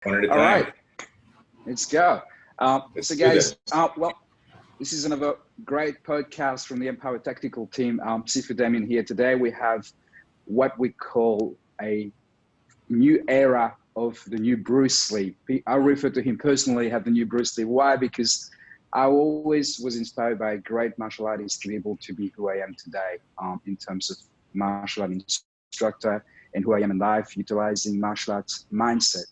One at a All time. right, let's go. So guys, well, this is another great podcast from the Empower Tactical team. Sifu Damien here. Today we have what we call a new era of the new Bruce Lee. I refer to him personally as the new Bruce Lee. Why? Because I always was inspired by a great martial artist to be able to be who I am today in terms of martial art instructor and who I am in life, utilizing martial arts mindset.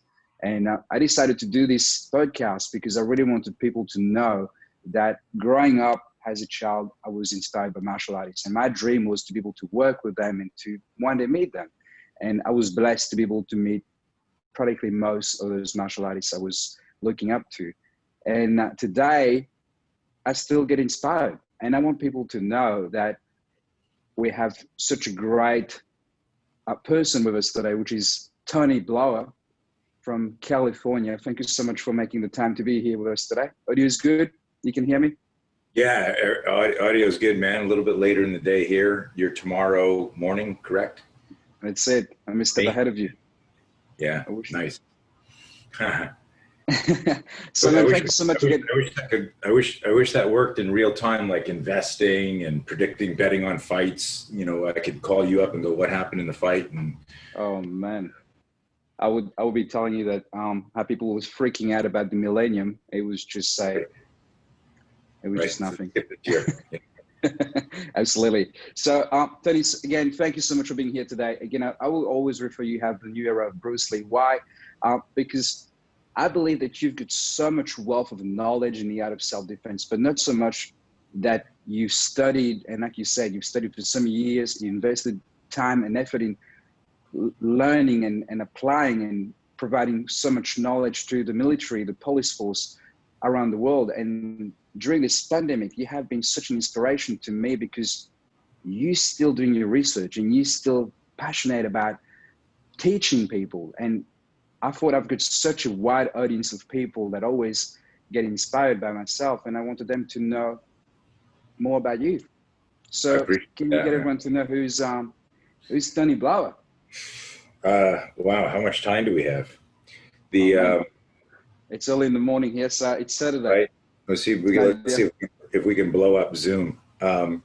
And I decided to do this podcast because I really wanted people to know that growing up as a child, I was inspired by martial artists. And my dream was to be able to work with them and to one day meet them. And I was blessed to be able to meet practically most of those martial artists I was looking up to. And today, I still get inspired. And I want people to know that we have such a great person with us today, which is Tony Blauer from California. Thank you so much for making the time to be here with us today. Audio is good? You can hear me? Yeah, audio is good, man. A little bit later in the day here. You're tomorrow morning, correct? That's it. I'm a step ahead of you. Yeah, nice. So no, thank you so much. I wish that worked in real time, like investing and predicting, betting on fights. You know, I could call you up and go, "What happened in the fight?" And oh man, I would be telling you that how people was freaking out about the millennium. It was just just nothing. Absolutely. So, Tony, again, thank you so much for being here today. Again, I will always refer you as the new era of Bruce Lee. Why? Because I believe that you've got so much wealth of knowledge in the art of self-defense, but not so much that you studied, and like you said, you've studied for some years, you invested time and effort in learning and applying and providing so much knowledge to the military, the police force around the world. And during this pandemic, you have been such an inspiration to me because you still doing your research and you still passionate about teaching people. And I thought I've got such a wide audience of people that always get inspired by myself, and I wanted them to know more about you. So can you get everyone to know who's Tony Blauer? Wow, how much time do we have? It's early in the morning here, so it's Saturday. Right. Let's see if we can blow up Zoom. I've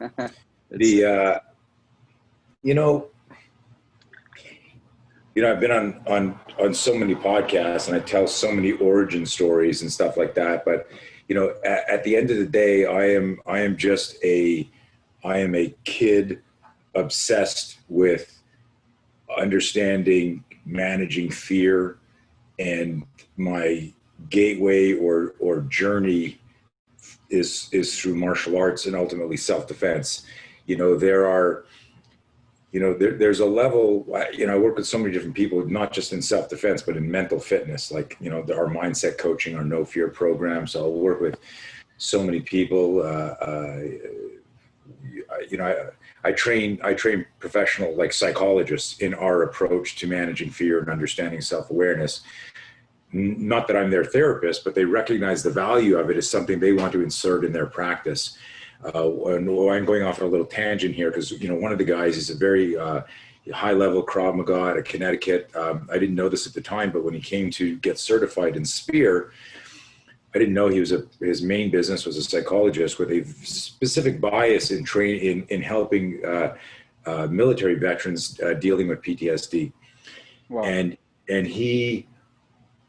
been on so many podcasts and I tell so many origin stories and stuff like that. But, at the end of the day, I am a kid obsessed with understanding, managing fear, and my gateway or journey is through martial arts and ultimately self-defense. There's a level, I work with so many different people, not just in self-defense, but in mental fitness, like, our mindset coaching, our no fear program. So I'll work with so many people. I train professional, like, psychologists in our approach to managing fear and understanding self-awareness. Not that I'm their therapist, but they recognize the value of it as something they want to insert in their practice. And I'm going off on a little tangent here because, one of the guys is a very high-level Krav Maga out of Connecticut. I didn't know this at the time, but when he came to get certified in Spear, I didn't know his main business was a psychologist with a specific bias in helping military veterans dealing with PTSD. Wow. And he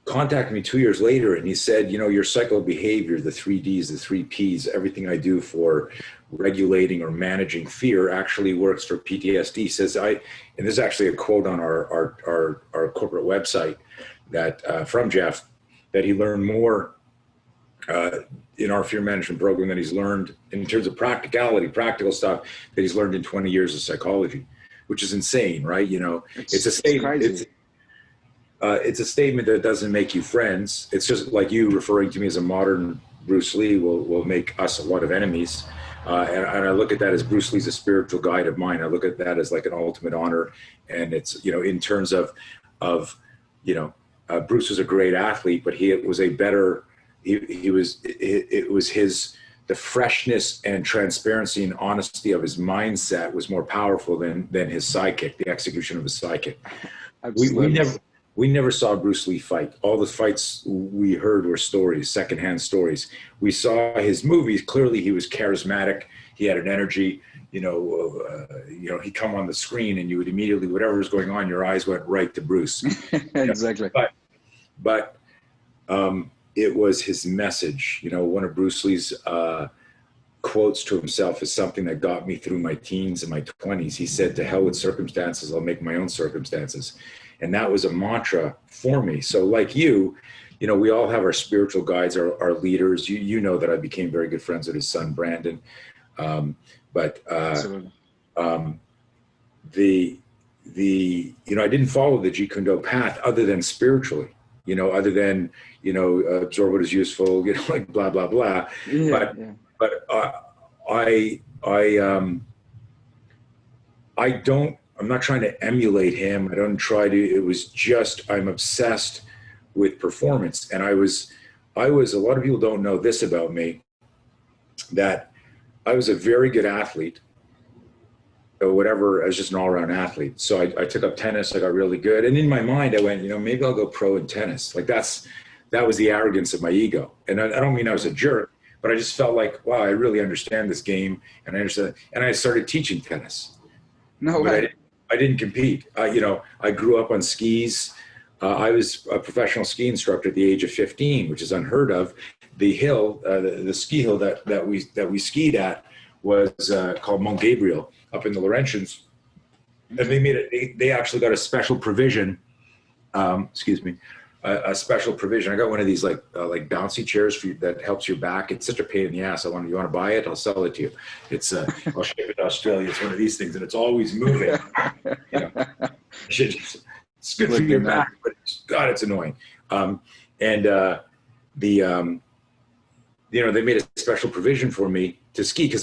contacted me 2 years later and he said, your cycle of behavior, the 3Ds, the 3Ps, everything I do for regulating or managing fear actually works for PTSD. He says, and this is actually a quote on our corporate website that from Jeff, that he learned more in our fear management program than he's learned in terms of practical stuff that he's learned in 20 years of psychology, which is insane, right? It's a statement. It's a statement that doesn't make you friends. It's just like you referring to me as a modern Bruce Lee will make us a lot of enemies. And I look at that as Bruce Lee's a spiritual guide of mine. I look at that as like an ultimate honor. And it's, in terms of Bruce was a great athlete, but it was the freshness and transparency and honesty of his mindset was more powerful than his sidekick, the execution of his sidekick. We never saw Bruce Lee fight. All the fights we heard were stories, secondhand stories. We saw his movies. Clearly, he was charismatic. He had an energy. He'd come on the screen, and you would immediately, whatever was going on, your eyes went right to Bruce. Exactly. But it was his message. One of Bruce Lee's quotes to himself is something that got me through my teens and my 20s. He said, "To hell with circumstances, I'll make my own circumstances." And that was a mantra for me. So like we all have our spiritual guides, our leaders. You know that I became very good friends with his son, Brandon. I didn't follow the Jeet Kune Do path other than spiritually, other than, absorb what is useful, like blah, blah, blah. I'm not trying to emulate him. It was just, I'm obsessed with performance. And I was, a lot of people don't know this about me, that I was a very good athlete, or whatever, I was just an all around athlete. So I took up tennis, I got really good. And in my mind, I went, maybe I'll go pro in tennis. Like that was the arrogance of my ego. And I don't mean I was a jerk, but I just felt like, wow, I really understand this game. And I understand. And I started teaching tennis. No way. I didn't compete. I grew up on skis. I was a professional ski instructor at the age of 15, which is unheard of. The hill, the ski hill that we skied at was called Mount Gabriel up in the Laurentians. And they actually got a special provision. A special provision. I got one of these like bouncy chairs that helps your back. It's such a pain in the ass. You want to buy it? I'll sell it to you. It's I'll ship it to Australia. It's one of these things, and it's always moving. It's good for your back, but God, it's annoying. They made a special provision for me to ski it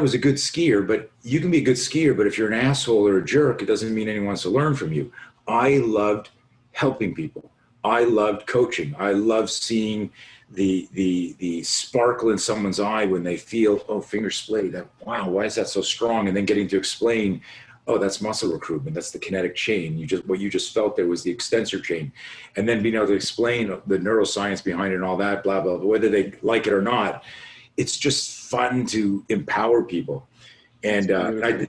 was a good skier, but you can be a good skier, but if you're an asshole or a jerk, it doesn't mean anyone wants to learn from you. I loved helping people. I loved coaching. I loved seeing the sparkle in someone's eye when they feel, oh, finger splayed. Wow, why is that so strong? And then getting to explain, oh, that's muscle recruitment. That's the kinetic chain. What you just felt there was the extensor chain. And then being able to explain the neuroscience behind it and all that, blah, blah, blah, whether they like it or not. It's just fun to empower people. And I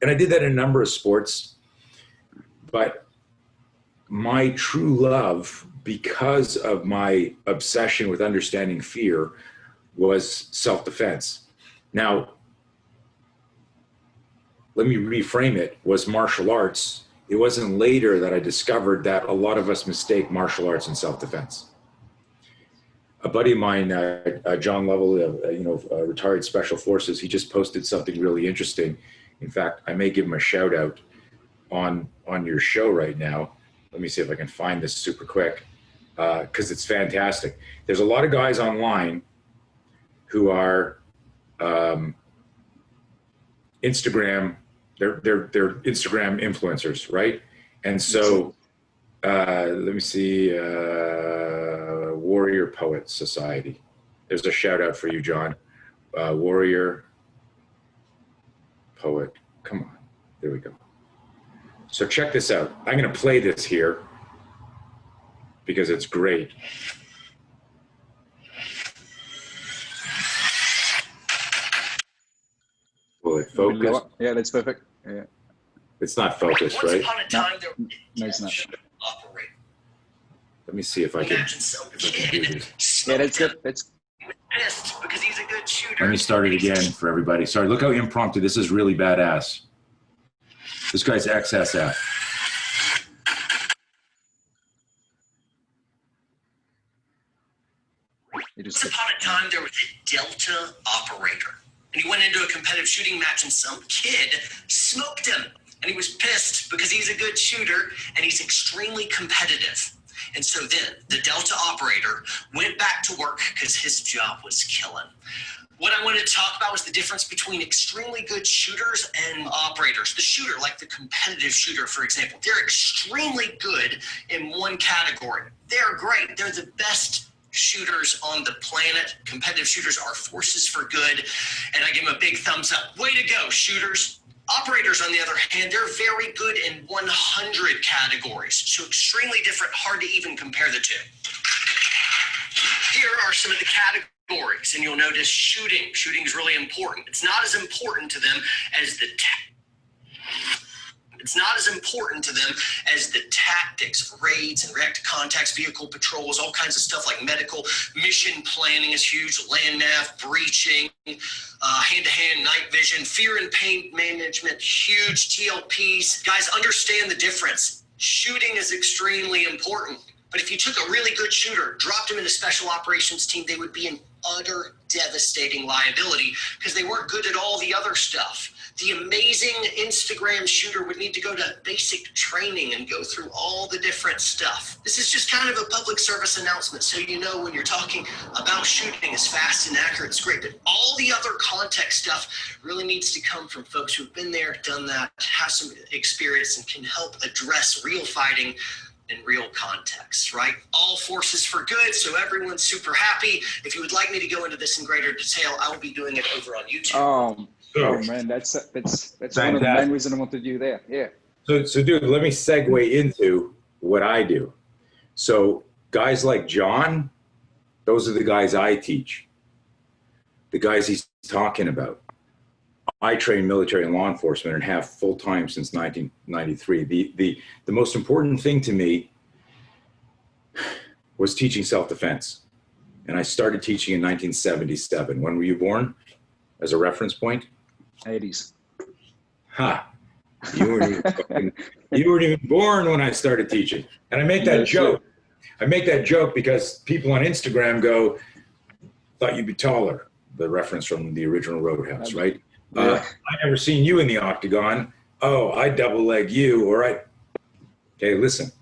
did that in a number of sports. But my true love, because of my obsession with understanding fear, was self-defense. Now, let me reframe it, was martial arts. It wasn't later that I discovered that a lot of us mistake martial arts and self-defense. A buddy of mine, John Lovell, retired Special Forces, he just posted something really interesting. In fact, I may give him a shout out on your show right now. Let me see if I can find this super quick, because it's fantastic. There's a lot of guys online who are Instagram, they're Instagram influencers, right? And so let me see, Warrior Poet Society. There's a shout out for you, John. Warrior Poet. Come on, there we go. So check this out. I'm going to play this here because it's great. Will it focus? Yeah, that's perfect. Yeah. It's not focused, right? No, it's not. Let me see if I can do this. Yeah, that's good. That's pissed because he's a good shooter. Let me start it again for everybody. Sorry, look how impromptu. This is really badass. This guy's XSF. Once upon a time, there was a Delta operator. And he went into a competitive shooting match and some kid smoked him. And he was pissed because he's a good shooter and he's extremely competitive. And so then the Delta operator went back to work because his job was killing. What I wanted to talk about was the difference between extremely good shooters and operators. The shooter, like the competitive shooter, for example, they're extremely good in one category. They're great. They're the best shooters on the planet. Competitive shooters are forces for good. And I give them a big thumbs up. Way to go, shooters. Operators operators, on the other hand, they're very good in 100 categories. So extremely different, hard to even compare the two. Here are some of the categories, and you'll notice shooting. Shooting is really important. It's not as important to them as the tactics, raids and react to contacts, vehicle patrols, all kinds of stuff like medical. Mission planning is huge, land nav, breaching, hand-to-hand, night vision, fear and pain management, huge. TLPs. Guys, understand the difference. Shooting is extremely important. But if you took a really good shooter, dropped him in a special operations team, they would be an utter devastating liability because they weren't good at all the other stuff. The amazing Instagram shooter would need to go to basic training and go through all the different stuff. This is just kind of a public service announcement, so you know when you're talking about shooting is fast and accurate, it's great. But all the other context stuff really needs to come from folks who've been there, done that, have some experience, and can help address real fighting in real context, right? All forces for good, so everyone's super happy. If you would like me to go into this in greater detail, I will be doing it over on YouTube. Oh man, that's one of the main reasons I want to do that. Yeah. So dude, let me segue into what I do. So guys like John, those are the guys I teach. The guys he's talking about. I train military and law enforcement and have full time since 1993. The most important thing to me was teaching self-defense. And I started teaching in 1977. When were you born as a reference point? 80s. Ha. You weren't even born when I started teaching. And I make that joke. I make that joke because people on Instagram go, thought you'd be taller. The reference from the original Roadhouse, right? I never seen you in the octagon. Oh, I double leg you. All right. Okay, listen.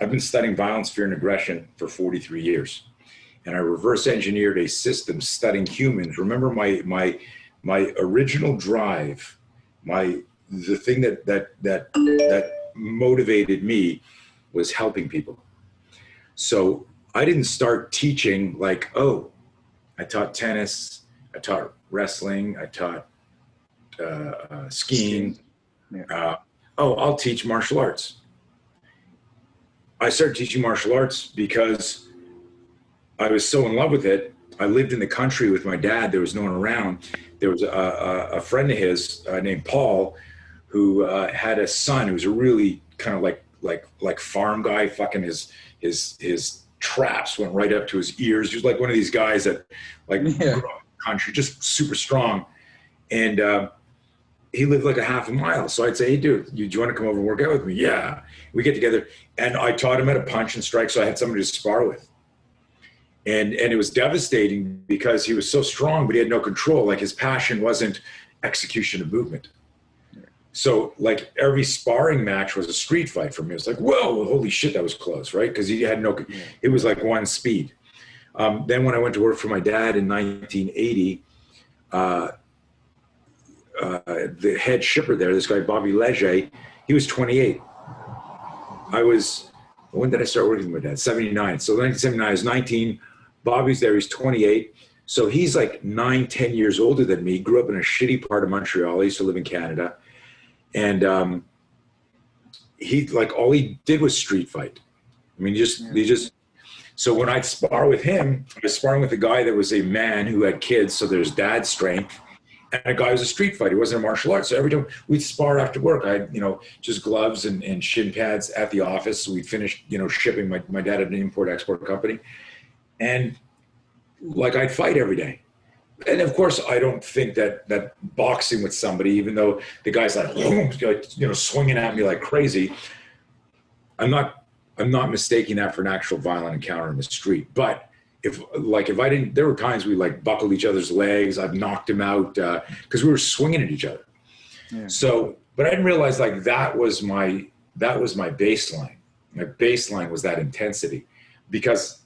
I've been studying violence, fear, and aggression for 43 years. And I reverse engineered a system studying humans. Remember my original drive, the thing that motivated me was helping people. So I didn't start teaching like, oh, I taught tennis, I taught wrestling, I taught skiing. Yeah. I'll teach martial arts. I started teaching martial arts because I was so in love with it. I lived in the country with my dad. There was no one around. There was a friend of his named Paul who had a son who was a really kind of like farm guy. Fucking his traps went right up to his ears. He was like one of these guys that grew up in the country, just super strong. And he lived like a half a mile. So I'd say, hey, dude, do you want to come over and work out with me? Yeah. We get together. And I taught him how to punch and strike, so I had somebody to spar with. And it was devastating because he was so strong, but he had no control. Like his passion wasn't execution of movement. So like every sparring match was a street fight for me. It was like, whoa, holy shit, that was close, right? Because he had it was like one speed. Then when I went to work for my dad in 1980, the head shipper there, this guy, Bobby Leger, he was 28. When did I start working with my dad? 79. So 1979, I was 19. Bobby's there, he's 28. So he's like 9-10 years older than me, grew up in a shitty part of Montreal. He used to live in Canada. And he, like, all he did was street fight. I mean, so when I'd spar with him, I was sparring with a guy that was a man who had kids, so there's dad strength, and a guy who was a street fighter. He wasn't a martial arts. So every time we'd spar after work, I had, just gloves and shin pads at the office. So we'd finish, shipping. My dad had an import-export company. And like I'd fight every day. And of course, I don't think that boxing with somebody, even though the guy's like, swinging at me like crazy, I'm not mistaking that for an actual violent encounter in the street. But if I didn't, there were times we like buckled each other's legs. I've knocked him out because we were swinging at each other. Yeah. So, but I didn't realize like that was my baseline. My baseline was that intensity, because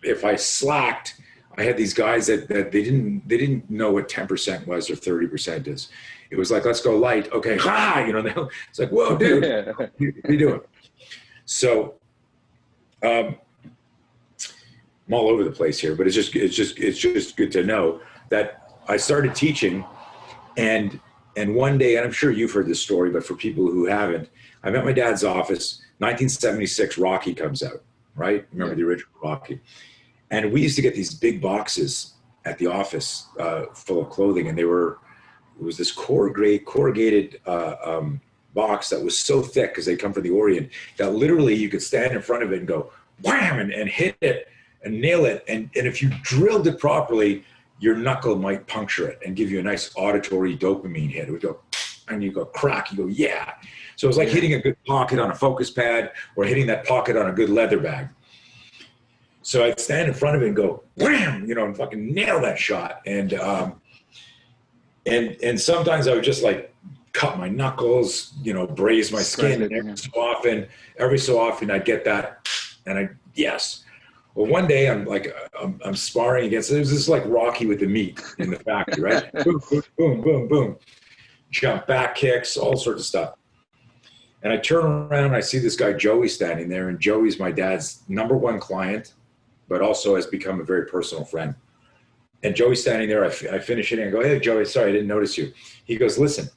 if I slacked, I had these guys that they didn't know what 10% was or 30% is. It was like, let's go light. Okay. It's like, whoa, dude, what are you doing? So, I'm all over the place here, but it's just good to know that I started teaching, and And one day, and I'm sure you've heard this story, but for people who haven't, I'm at my dad's office. 1976, Rocky comes out, right? Remember the original Rocky? And we used to get these big boxes at the office full of clothing, and it was this corrugated box that was so thick because they come from the Orient that literally you could stand in front of it and go wham and hit it and nail it. And if you drilled it properly, your knuckle might puncture it and give you a nice auditory dopamine hit. It would go, and you go crack, you go, yeah. So it was like hitting a good pocket on a focus pad or hitting that pocket on a good leather bag. So I'd stand in front of it and go, wham, and fucking nail that shot. And sometimes I would just like cut my knuckles, braise my skin. And every so often I'd get that. And yes. Well, one day I'm sparring against, it was just like Rocky with the meat in the factory, right? Boom, boom, boom, boom, boom. Jump back kicks, all sorts of stuff. And I turn around and I see this guy, Joey, standing there. And Joey's my dad's #1 client, but also has become a very personal friend. And Joey's standing there. I finish it and I go, hey, Joey, sorry, I didn't notice you. He goes, listen,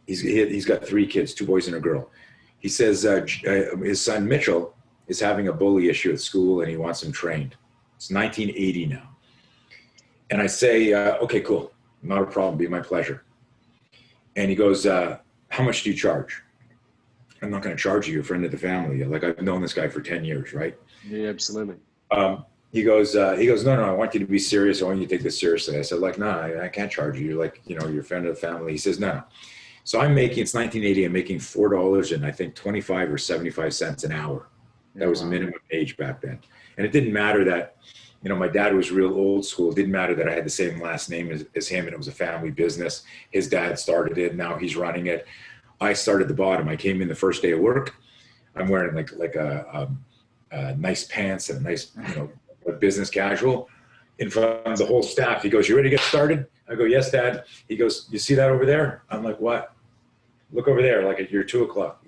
he's got 3 kids, 2 boys and a girl. He says his son, Mitchell, is having a bully issue at school and he wants him trained. It's 1980 now. And I say, okay, cool. Not a problem. Be my pleasure. And he goes, how much do you charge? I'm not going to charge you. You're a friend of the family. Like, I've known this guy for 10 years, right? Yeah, absolutely. He goes, no, I want you to be serious. I want you to take this seriously. I said, like, no, I can't charge you. You're like, you're a friend of the family. He says, no. So it's 1980. I'm making $4 and I think 25 or 75 cents an hour. That was minimum age back then. And it didn't matter that, my dad was real old school. It didn't matter that I had the same last name as him and it was a family business. His dad started it. Now he's running it. I started the bottom. I came in the first day of work. I'm wearing like a nice pants and a nice, a business casual in front of the whole staff. He goes, you ready to get started? I go, yes, Dad. He goes, you see that over there? I'm like, what? Look over there, like at your 2 o'clock.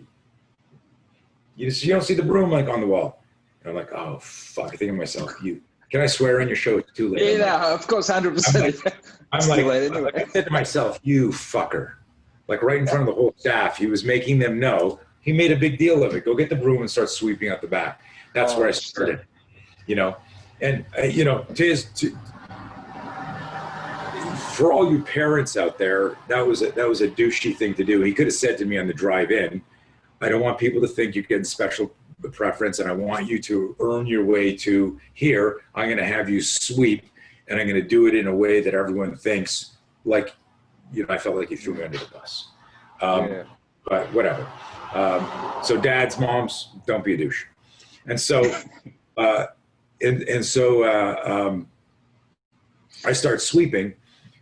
You don't see the broom like on the wall. And I'm like, oh, fuck. I think to myself, can I swear on your show? It's too late. Yeah, of course, 100%. I'm like, I said to myself, you fucker. Like right in front of the whole staff, he was making them know. He made a big deal of it. Go get the broom and start sweeping out the back. That's where I started, And, for all you parents out there, that was a douchey thing to do. He could have said to me on the drive in, I don't want people to think you're getting special preference and I want you to earn your way to here. I'm going to have you sweep and I'm going to do it in a way that everyone thinks like, I felt like he threw me under the bus. But whatever. So dads, moms, don't be a douche. And so, I start sweeping.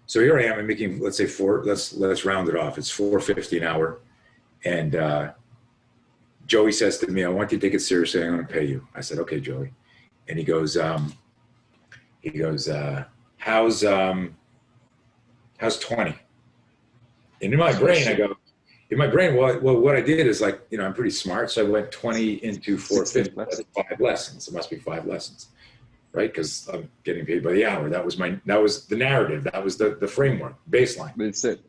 So here I am, I'm making, let's say let's round it off. It's $4.50 an hour. And, Joey says to me, I want you to take it seriously. I'm going to pay you. I said, okay, Joey. And he goes, how's 20? And in my brain, well, what I did is like, I'm pretty smart. So I went 20 into 450, that's 5 lessons. It must be 5 lessons, right? Because I'm getting paid by the hour. That was the narrative. That was the framework, baseline. That's it.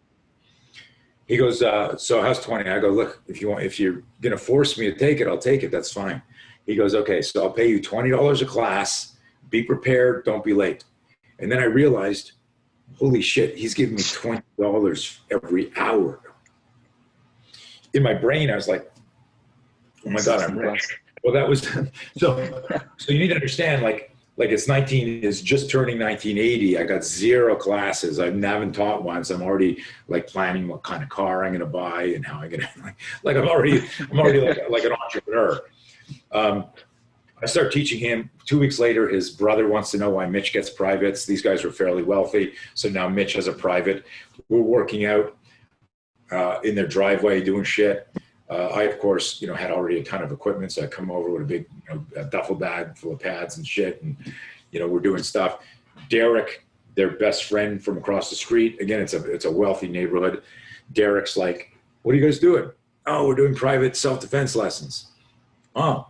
He goes, so how's 20? I go, look, if you're going to force me to take it, I'll take it. That's fine. He goes, okay, so I'll pay you $20 a class. Be prepared. Don't be late. And then I realized, holy shit, he's giving me $20 every hour. In my brain, I was like, oh my God, I'm rich. Well, that was, so you need to understand, like it's just turning 1980. I got 0 classes. I haven't taught once. I'm already like planning what kind of car I'm going to buy and how I'm going to, like I'm already like an entrepreneur. I start teaching him. 2 weeks later, his brother wants to know why Mitch gets privates. These guys were fairly wealthy. So now Mitch has a private. We're working out in their driveway doing shit. I, of course, had already a ton of equipment. So I come over with a big a duffel bag full of pads and shit. And, we're doing stuff. Derek, their best friend from across the street. Again, it's a wealthy neighborhood. Derek's like, what are you guys doing? Oh, we're doing private self-defense lessons. Oh,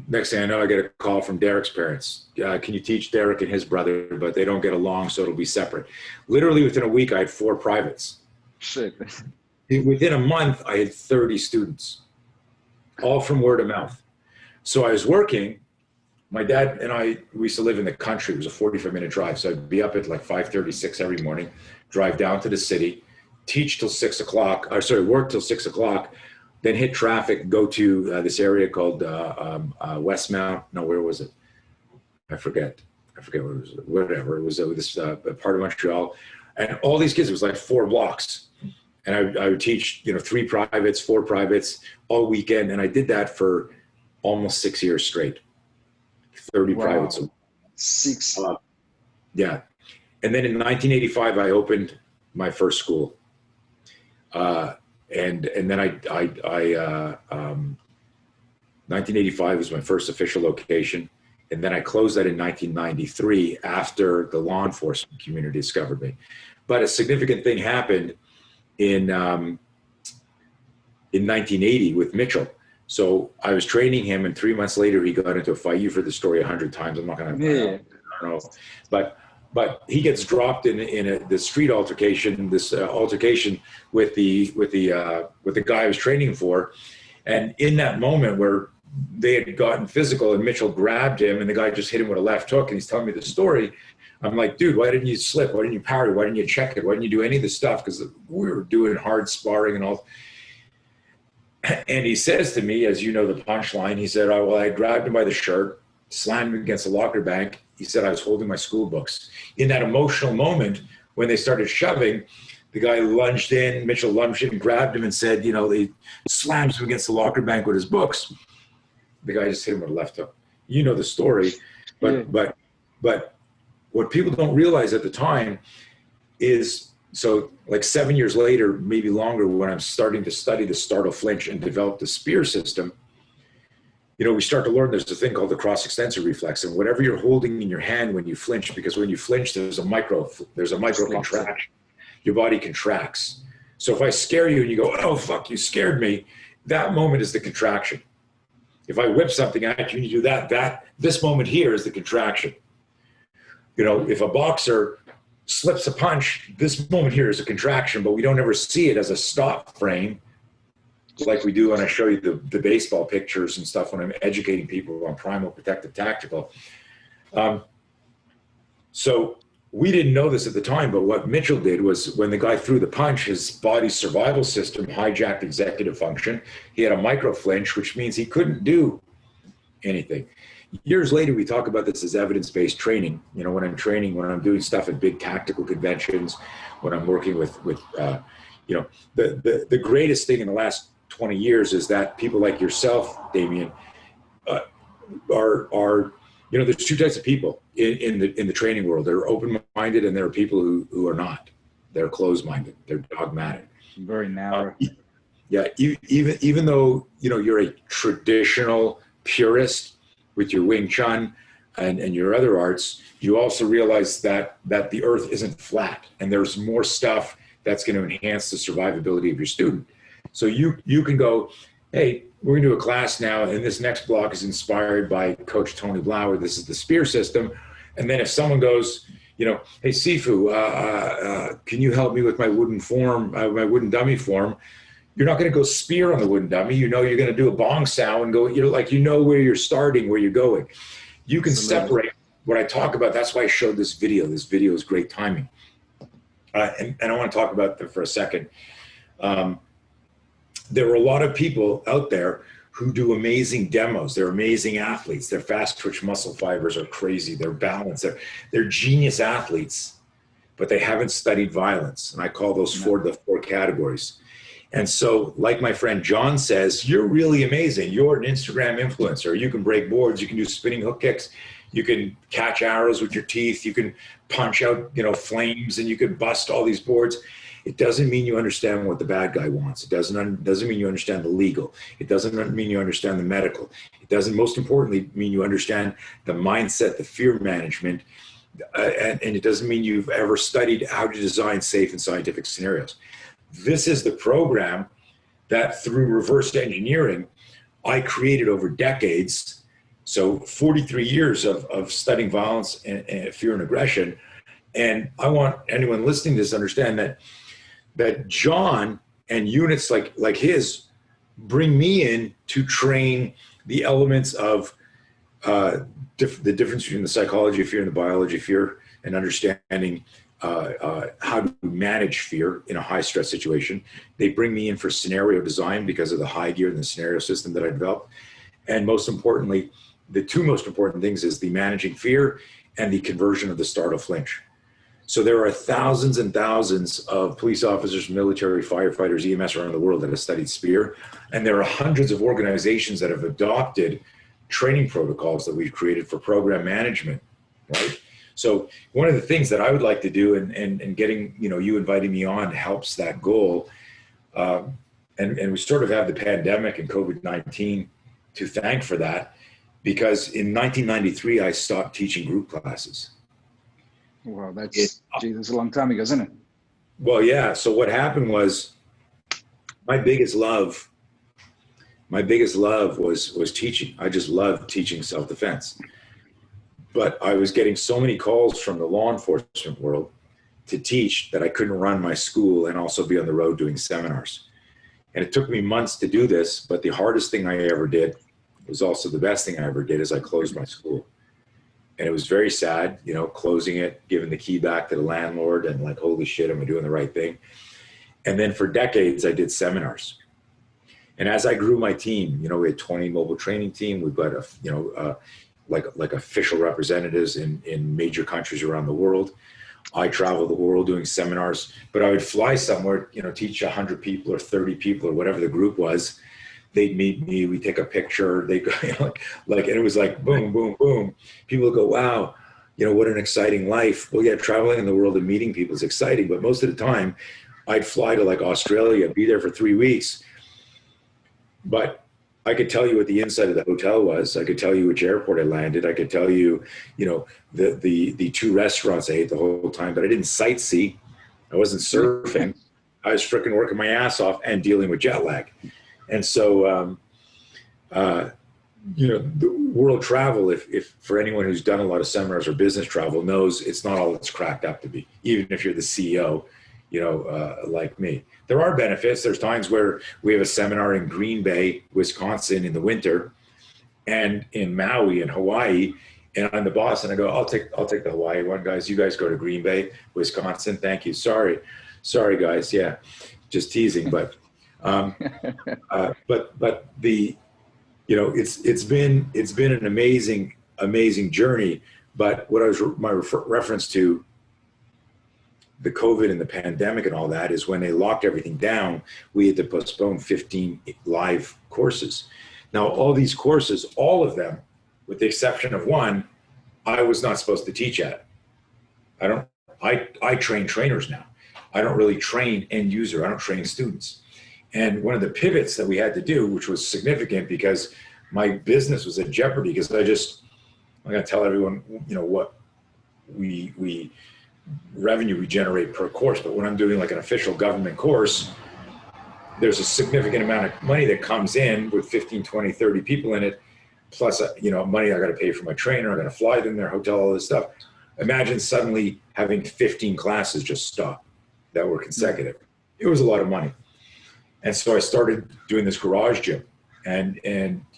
next thing I know, I get a call from Derek's parents. Can you teach Derek and his brother? But they don't get along, so it'll be separate. Literally within a week, I had 4 privates. Shit. Within a month, I had 30 students, all from word of mouth. So I was working. My dad and we used to live in the country. It was a 45-minute drive. So I'd be up at like 5:36 every morning, drive down to the city, teach till 6 o'clock, work till 6 o'clock, then hit traffic, go to this area called Westmount. No, where was it? I forget what it was, whatever. It was this part of Montreal. And all these kids, it was like 4 blocks. And I would teach, 3 privates, 4 privates all weekend. And I did that for almost 6 years straight. 30 Wow. privates. 6. Yeah. And then in 1985, I opened my first school. And then 1985 was my first official location. And then I closed that in 1993 after the law enforcement community discovered me. But a significant thing happened in 1980 with Mitchell. So I was training him, and 3 months later he got into a fight. You've heard the story 100 times. I'm not going to. Yeah. I don't know, but he gets dropped in the street altercation. This altercation with the guy I was training for, and in that moment where they had gotten physical, and Mitchell grabbed him, and the guy just hit him with a left hook, and he's telling me the story. I'm like, dude, why didn't you slip? Why didn't you parry? Why didn't you check it? Why didn't you do any of this stuff? Because we were doing hard sparring and all. And he says to me, as you know the punchline, he said, oh, well, I grabbed him by the shirt, slammed him against the locker bank. He said I was holding my school books. In that emotional moment, when they started shoving, the guy lunged in, Mitchell lunged in, grabbed him and said, they slams him against the locker bank with his books. The guy just hit him with a left hook. You know the story, but what people don't realize at the time is, so like 7 years later, maybe longer, when I'm starting to study the startle flinch and develop the spear system, we start to learn there's a thing called the cross extensor reflex, and whatever you're holding in your hand when you flinch, because when you flinch, there's a micro contraction. Your body contracts. So if I scare you and you go, oh, fuck, you scared me, that moment is the contraction. If I whip something at you and you do that, this moment here is the contraction. If a boxer slips a punch, this moment here is a contraction, but we don't ever see it as a stop frame like we do when I show you the baseball pictures and stuff when I'm educating people on primal, protective, tactical. So we didn't know this at the time, but what Mitchell did was when the guy threw the punch, his body's survival system hijacked executive function. He had a micro flinch, which means he couldn't do anything. Years later, we talk about this as evidence-based training. When I'm training, when I'm doing stuff at big tactical conventions, when I'm working with the greatest thing in the last 20 years is that people like yourself, Damien, are there's 2 types of people in the training world. There are open-minded, and there are people who are not. They're closed-minded. They're dogmatic. Very narrow. Even though you're a traditional purist with your Wing Chun and your other arts, you also realize that the earth isn't flat, and there's more stuff that's going to enhance the survivability of your student. So you can go, hey, we're going to do a class now, and this next block is inspired by Coach Tony Blauer. This is the spear system. And then if someone goes, hey, Sifu, can you help me with my wooden form, my wooden dummy form? You're not going to go spear on the wooden dummy. You're going to do a bong sound and go, where you're starting, where you're going. You can separate what I talk about. That's why I showed this video. This video is great timing. And I want to talk about that for a second. There are a lot of people out there who do amazing demos. They're amazing athletes. Their fast twitch muscle fibers are crazy. They're balanced. They're genius athletes, but they haven't studied violence. And I call those the 4 categories. And so, like my friend John says, you're really amazing. You're an Instagram influencer. You can break boards. You can do spinning hook kicks. You can catch arrows with your teeth. You can punch out, flames, and you can bust all these boards. It doesn't mean you understand what the bad guy wants. It doesn't mean you understand the legal. It doesn't mean you understand the medical. It doesn't, most importantly, mean you understand the mindset, the fear management, and it doesn't mean you've ever studied how to design safe and scientific scenarios. This is the program that through reverse engineering, I created over decades. So 43 years of studying violence and fear and aggression. And I want anyone listening to this to understand that that John and units like his bring me in to train the elements of the difference between the psychology of fear and the biology of fear, and understanding how to manage fear in a high stress situation. They bring me in for scenario design because of the high gear and the scenario system that I developed. And most importantly, the two most important things is the managing fear and the conversion of the startle flinch. So there are thousands and thousands of police officers, military, firefighters, EMS around the world that have studied SPEAR. And there are hundreds of organizations that have adopted training protocols that we've created for program management, right? So one of the things that I would like to do, and getting, you inviting me on helps that goal. And we sort of have the pandemic and COVID-19 to thank for that, because in 1993, I stopped teaching group classes. Well, that's a long time ago, isn't it? Well, yeah. So what happened was my biggest love was teaching. I just loved teaching self-defense. But I was getting so many calls from the law enforcement world to teach that I couldn't run my school and also be on the road doing seminars. And it took me months to do this, but the hardest thing I ever did was also the best thing I ever did, is I closed my school. And it was very sad, closing it, giving the key back to the landlord, and like, holy shit, am I doing the right thing? And then for decades, I did seminars. And as I grew my team, we had 20 mobile training team. We've got like official representatives in major countries around the world. I traveled the world doing seminars, but I would fly somewhere, teach 100 people or 30 people or whatever the group was. They'd meet me, we'd take a picture, they go, and it was like boom, boom, boom. People would go, wow, what an exciting life. Well, yeah, traveling in the world and meeting people is exciting, but most of the time I'd fly to like Australia, be there for 3 weeks. But I could tell you what the inside of the hotel was. I could tell you which airport I landed. I could tell you, the two restaurants I ate the whole time, but I didn't sightsee. I wasn't surfing. I was freaking working my ass off and dealing with jet lag. And so, the world travel, if for anyone who's done a lot of seminars or business travel, knows it's not all it's cracked up to be, even if you're the CEO, like me. There are benefits. There's times where we have a seminar in Green Bay, Wisconsin in the winter, and in Maui in Hawaii, and I'm the boss, and I go, I'll take the Hawaii one, guys. You guys go to Green Bay, Wisconsin. Thank you. Sorry, guys. Yeah, just teasing, but. But the, it's been an amazing journey. But what I was my reference to the COVID and the pandemic and all that is when they locked everything down, we had to postpone 15 live courses. Now, all these courses, all of them, with the exception of one, I was not supposed to teach at. I train trainers now. I don't really train end user. I don't train students. And one of the pivots that we had to do, which was significant because my business was at jeopardy, because I'm going to tell everyone, what revenue we generate per course. But when I'm doing like an official government course, there's a significant amount of money that comes in with 15, 20, 30 people in it, plus, money I got to pay for my trainer. I got to fly them, their hotel, all this stuff. Imagine suddenly having 15 classes just stop that were consecutive. It was a lot of money. And so I started doing this garage gym, and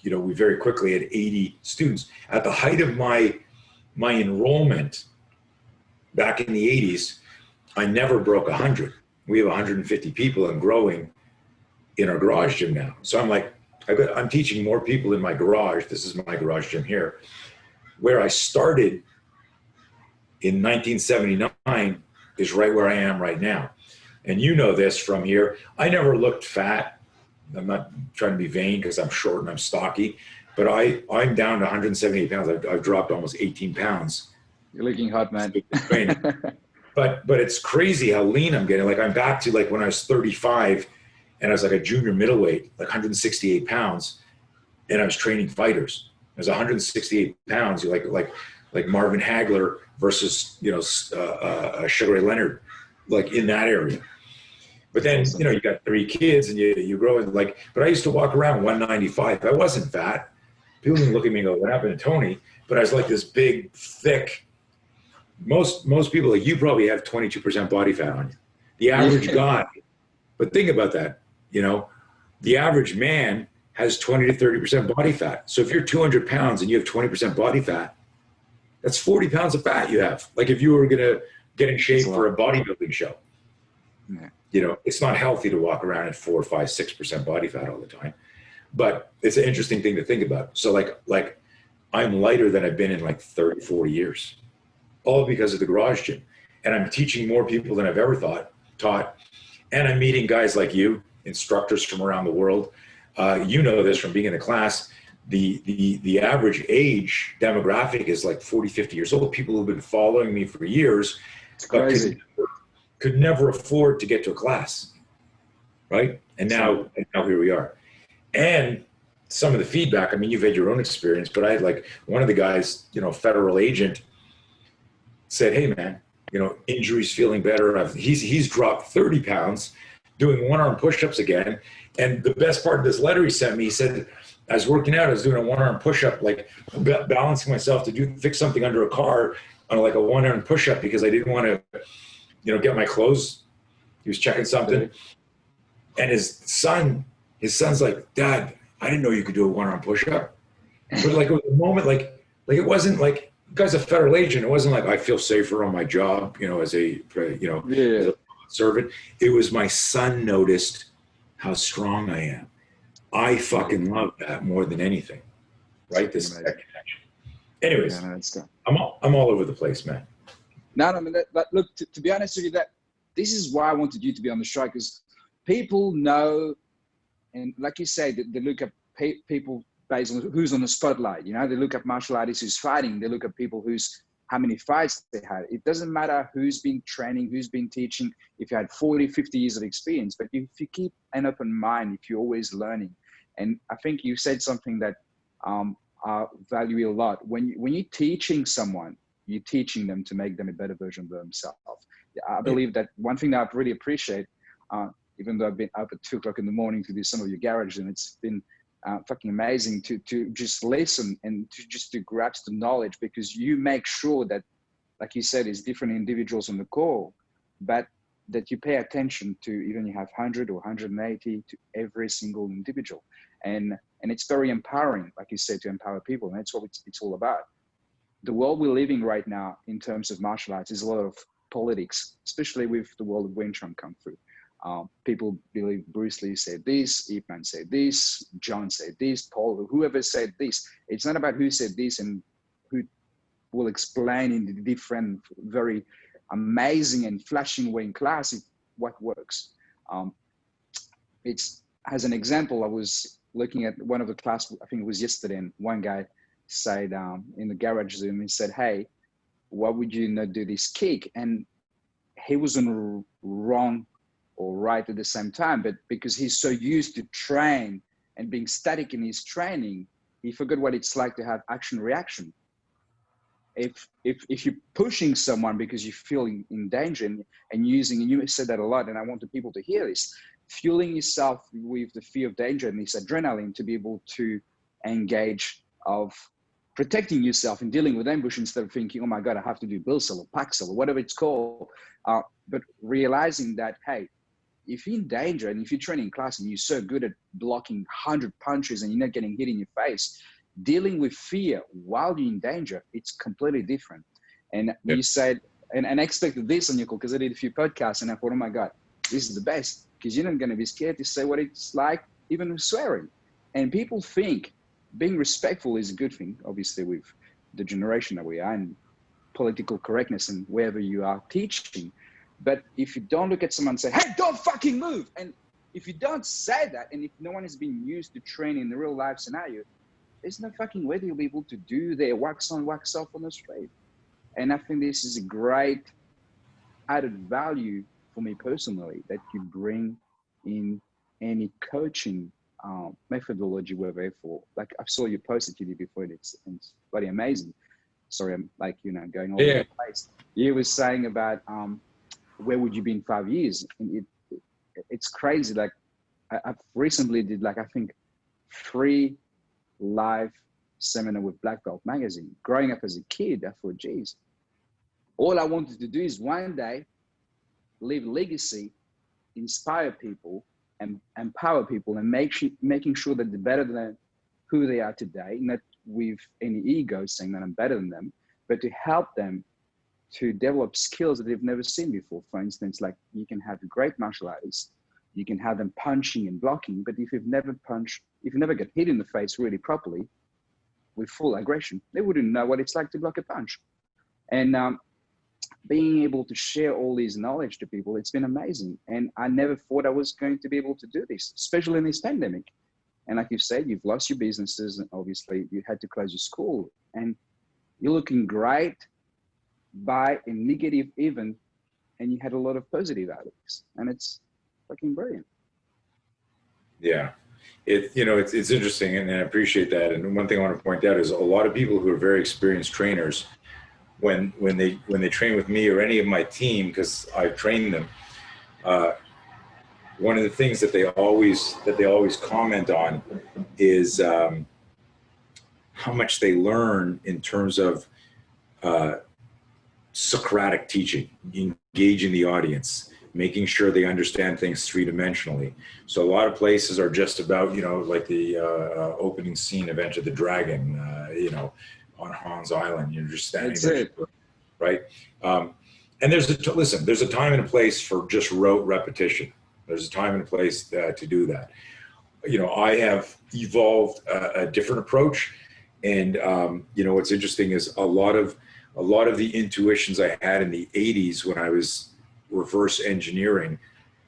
we very quickly had 80 students. At the height of my enrollment back in the 80s, I never broke 100. We have 150 people and growing in our garage gym now. So I'm like, I'm teaching more people in my garage. This is my garage gym here. Where I started in 1979 is right where I am right now. And you know this from here. I never looked fat. I'm not trying to be vain because I'm short and I'm stocky, but I'm down to 178 pounds. I've dropped almost 18 pounds. You're looking hot, man. But it's crazy how lean I'm getting. Like I'm back to like when I was 35 and I was like a junior middleweight, like 168 pounds, and I was training fighters. I was 168 pounds. You're like Marvin Hagler versus Sugar Ray Leonard, like in that area. But then, you got 3 kids and you grow and but I used to walk around 195. I wasn't fat. People didn't look at me and go, what happened to Tony? But I was like this big, thick, most people, like you probably have 22% body fat on you. The average guy But think about that. You know, the average man has 20 to 30% body fat. So if you're 200 pounds and you have 20% body fat, that's 40 pounds of fat you have. Like if you were going to get in shape for a bodybuilding show, you know, it's not healthy to walk around at 4, 5, 6% body fat all the time. But it's an interesting thing to think about. So like I'm lighter than I've been in like 30, 40 years, all because of the garage gym. And I'm teaching more people than I've ever taught. And I'm meeting guys like you, instructors from around the world. You know this from being in the class. The average age demographic is like 40, 50 years old. People who've been following me for years, but could never afford to get to a class, right? And now here we are. And some of the feedback, I mean, you've had your own experience, but I had like one of the guys, you know, federal agent said, hey man, you know, injuries feeling better. He's dropped 30 pounds doing one-arm push-ups again. And the best part of this letter he sent me, he said, I was working out, I was doing a one-arm push-up, like balancing myself to fix something under a car on like a one-arm push-up because I didn't want to, you know, get my clothes. He was checking something. And his son's like, Dad, I didn't know you could do a one-arm push-up. But like it was a moment, like it wasn't like, the guy's a federal agent. It wasn't like I feel safer on my job, you know, as a servant. It was my son noticed how strong I am. I fucking love that more than anything, right? This connection. Anyways, I'm all over the place, man. No, look, to be honest with you, this is why I wanted you to be on the show, because people know, and like you say, they look at people based on who's on the spotlight. You know, they look at martial artists who's fighting. They look at people how many fights they had. It doesn't matter who's been training, who's been teaching, if you had 40, 50 years of experience, but if you keep an open mind, if you're always learning. And I think you said something that I value a lot. When you're teaching someone, you're teaching them to make them a better version of themselves. I believe that one thing that I really appreciate, even though I've been up at 2 o'clock in the morning to do some of your garage, and it's been fucking amazing to just listen and to grasp the knowledge, because you make sure that, like you said, it's different individuals on the call, but that you pay attention to, even you have 100 or 180, to every single individual. And it's very empowering, like you said, to empower people. And that's what it's all about. The world we're living right now in terms of martial arts is a lot of politics, especially with the world of Wing Chun Kung Fu. People believe Bruce Lee said this, Ip Man said this, John said this, Paul, whoever said this. It's not about who said this and who will explain in the different, very amazing and flashing way in class what works. It's, as an example, I was looking at one of the class, I think it was yesterday, and one guy said in the garage Zoom, he said, hey, why would you not do this kick? And he wasn't wrong or right at the same time, but because he's so used to train and being static in his training, he forgot what it's like to have action reaction. If you're pushing someone because you feel in danger and you said that a lot, and I wanted people to hear this, fueling yourself with the fear of danger and this adrenaline to be able to engage of protecting yourself and dealing with ambush instead of thinking, oh my God, I have to do bill cell or pack cell or whatever it's called. But realizing that, hey, if you're in danger and if you're training in class and you're so good at blocking 100 punches and you're not getting hit in your face, dealing with fear while you're in danger, it's completely different. And you said, and I expected this on your call because I did a few podcasts and I thought, oh my God, this is the best, because you're not going to be scared to say what it's like, even with swearing. And people think being respectful is a good thing, obviously with the generation that we are and political correctness and wherever you are teaching. But if you don't look at someone and say, hey, don't fucking move. And if you don't say that, and if no one has been used to train in the real life scenario, there's no fucking way they'll be able to do their wax on, wax off on the straight. And I think this is a great added value for me personally that you bring in any coaching methodology we're there for. Like I saw your post that you did before, it's bloody amazing. Sorry, I'm like, going all over the place. You were saying about where would you be in 5 years? And it's crazy. Like I've recently did I think 3 live seminar with Black Belt magazine. Growing up as a kid, I thought, geez, all I wanted to do is one day leave a legacy inspire people and empower people and making sure that they're better than who they are today, not with any ego saying that I'm better than them, but to help them to develop skills that they've never seen before. For instance, like you can have a great martial artist, you can have them punching and blocking, but if you've never get hit in the face really properly with full aggression, they wouldn't know what it's like to block a punch. And being able to share all this knowledge to people, it's been amazing. And I never thought I was going to be able to do this, especially in this pandemic. And like you said, you've lost your businesses, and obviously you had to close your school, and you're looking great by a negative event, and you had a lot of positive out of this, and it's fucking brilliant. Yeah, it's interesting, and I appreciate that. And one thing I want to point out is a lot of people who are very experienced trainers, when they train with me or any of my team, because I've trained them, one of the things that they always comment on is how much they learn in terms of Socratic teaching, engaging the audience, making sure they understand things three-dimensionally. So a lot of places are just about, like the opening scene of Enter the Dragon, on Hans Island, you're just standing That's there, it. right? And there's a time and a place for just rote repetition. There's a time and a place to do that. I have evolved a different approach, and what's interesting is a lot of the intuitions I had in the 80s when I was reverse engineering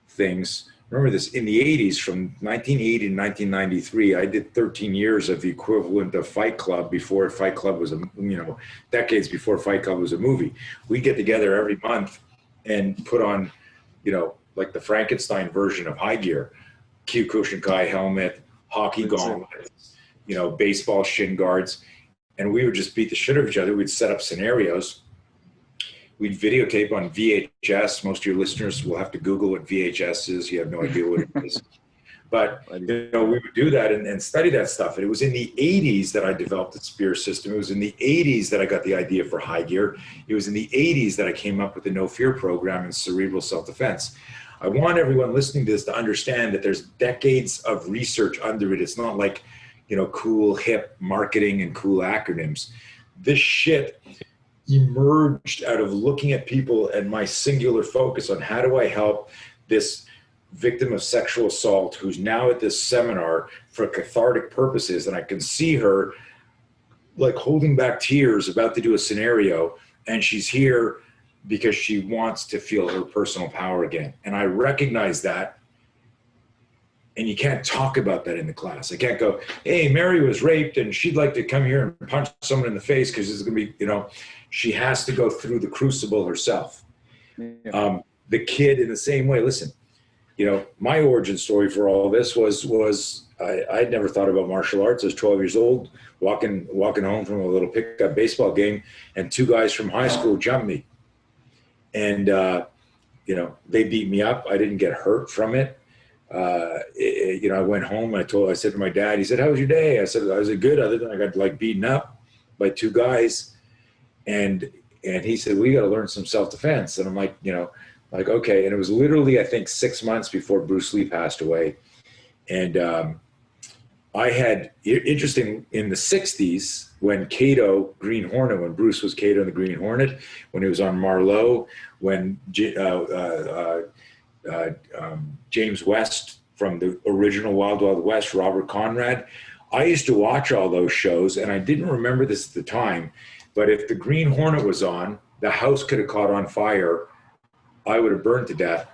things. Remember this, in the 80s, from 1980 to 1993, I did 13 years of the equivalent of Fight Club before Fight Club was decades before Fight Club was a movie. We'd get together every month and put on, like the Frankenstein version of High Gear, Kyokushinkai helmet, hockey gauntlets, baseball shin guards. And we would just beat the shit out of each other. We'd set up scenarios. We'd videotape on VHS. Most of your listeners will have to Google what VHS is. You have no idea what it is. But we would do that and study that stuff. And it was in the 80s that I developed the spear system. It was in the 80s that I got the idea for High Gear. It was in the 80s that I came up with the No Fear program and cerebral self-defense. I want everyone listening to this to understand that there's decades of research under it. It's not like, cool, hip marketing and cool acronyms. This shit emerged out of looking at people and my singular focus on how do I help this victim of sexual assault who's now at this seminar for cathartic purposes, and I can see her like holding back tears about to do a scenario, and she's here because she wants to feel her personal power again. And I recognize that. And you can't talk about that in the class. I can't go, hey, Mary was raped and she'd like to come here and punch someone in the face because it's going to be, she has to go through the crucible herself. Yeah. The kid in the same way, listen, my origin story for all this was I'd never thought about martial arts. I was 12 years old, walking home from a little pickup baseball game, and two guys from high school jumped me. And, they beat me up. I didn't get hurt from it. I went home and I said to my dad, he said, how was your day? I said, I was good, other than I got beaten up by two guys. And he said, we got to learn some self-defense. And I'm like, okay. And it was literally, I think 6 months before Bruce Lee passed away. And, I had, interesting, in the 60s, when Kato, Green Hornet, when Bruce was Kato and the Green Hornet, when he was on Marlowe, when James West from the original Wild Wild West, Robert Conrad, I used to watch all those shows, and I didn't remember this at the time, but if the Green Hornet was on, the house could have caught on fire. I would have burned to death.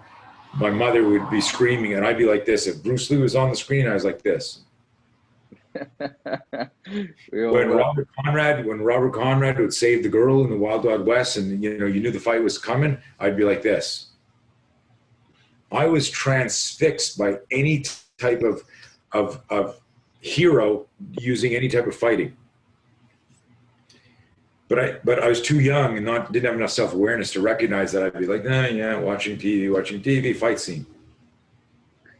My mother would be screaming, and I'd be like this. If Bruce Lee was on the screen, I was like this. When Robert Conrad would save the girl in the Wild Wild West, and you knew the fight was coming, I'd be like this. I was transfixed by any type of hero using any type of fighting. But I was too young and didn't have enough self-awareness to recognize that. I'd be like, watching TV, fight scene.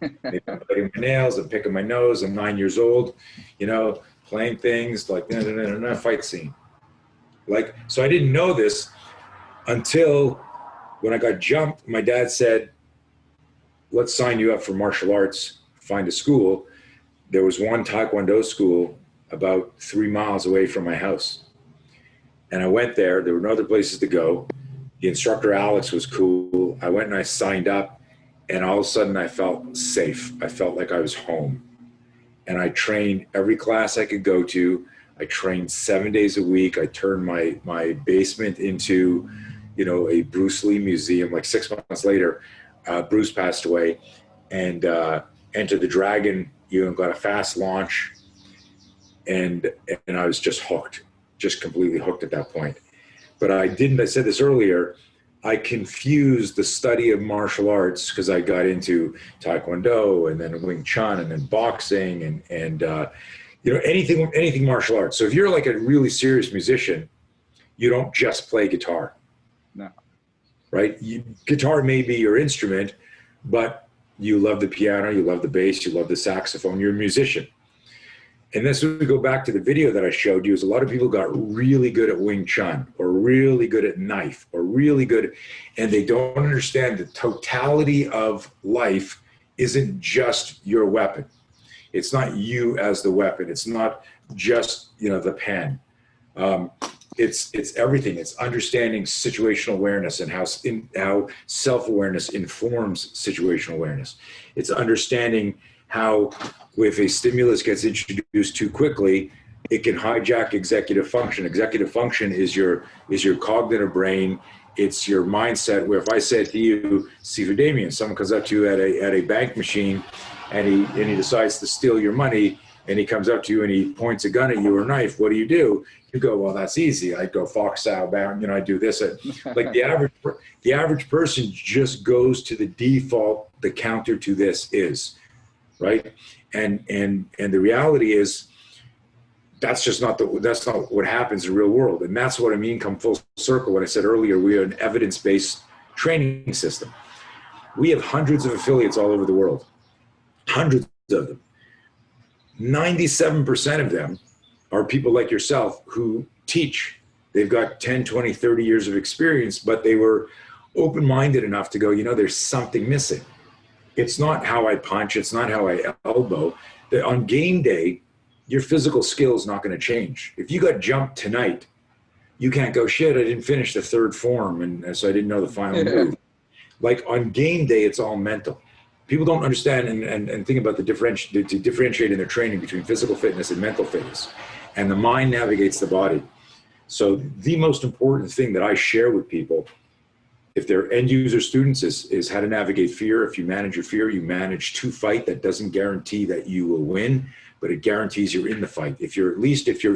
Maybe I'm biting my nails, I'm picking my nose, I'm 9 years old, playing things like fight scene. So I didn't know this until when I got jumped. My dad said, let's sign you up for martial arts, find a school. There was one Taekwondo school about 3 miles away from my house. And I went there. There were no other places to go. The instructor, Alex, was cool. I went and I signed up, and all of a sudden I felt safe. I felt like I was home. And I trained every class I could go to. I trained 7 days a week. I turned my basement into, a Bruce Lee museum. Like 6 months later, Bruce passed away, and Enter the Dragon, got a fast launch, and I was just hooked, just completely hooked at that point. But I said this earlier, I confused the study of martial arts because I got into Taekwondo and then Wing Chun and then boxing and anything martial arts. So if you're like a really serious musician, you don't just play guitar. No. Right? Guitar may be your instrument, but you love the piano, you love the bass, you love the saxophone, you're a musician. And this, we go back to the video that I showed you, is a lot of people got really good at Wing Chun or really good at knife or really good, and they don't understand the totality of life isn't just your weapon. It's not you as the weapon. It's not just, the pen. It's everything. It's understanding situational awareness and how self-awareness informs situational awareness. It's understanding how, if a stimulus gets introduced too quickly, it can hijack executive function. Executive function is your cognitive brain. It's your mindset. Where if I said to you, Sifu Damien, someone comes up to you at a bank machine, and he decides to steal your money, and he comes up to you and he points a gun at you or a knife, what do? You go, well, that's easy. I go fox style bound, I do this. Like the average person just goes to the default, the counter to this is, right? And the reality is that's not what happens in the real world. And that's what I mean, come full circle. When I said earlier, we are an evidence-based training system. We have hundreds of affiliates all over the world, hundreds of them. 97% of them are people like yourself who teach. They've got 10, 20, 30 years of experience, but they were open-minded enough to go, there's something missing. It's not how I punch. It's not how I elbow. On game day, your physical skill is not going to change. If you got jumped tonight, you can't go, shit, I didn't finish the third form, and so I didn't know the final move. Like on game day, it's all mental. People don't understand and think about to differentiate in their training between physical fitness and mental fitness. And the mind navigates the body. So the most important thing that I share with people, if they're end user students, is how to navigate fear. If you manage your fear, you manage to fight. That doesn't guarantee that you will win, but it guarantees you're in the fight. If you're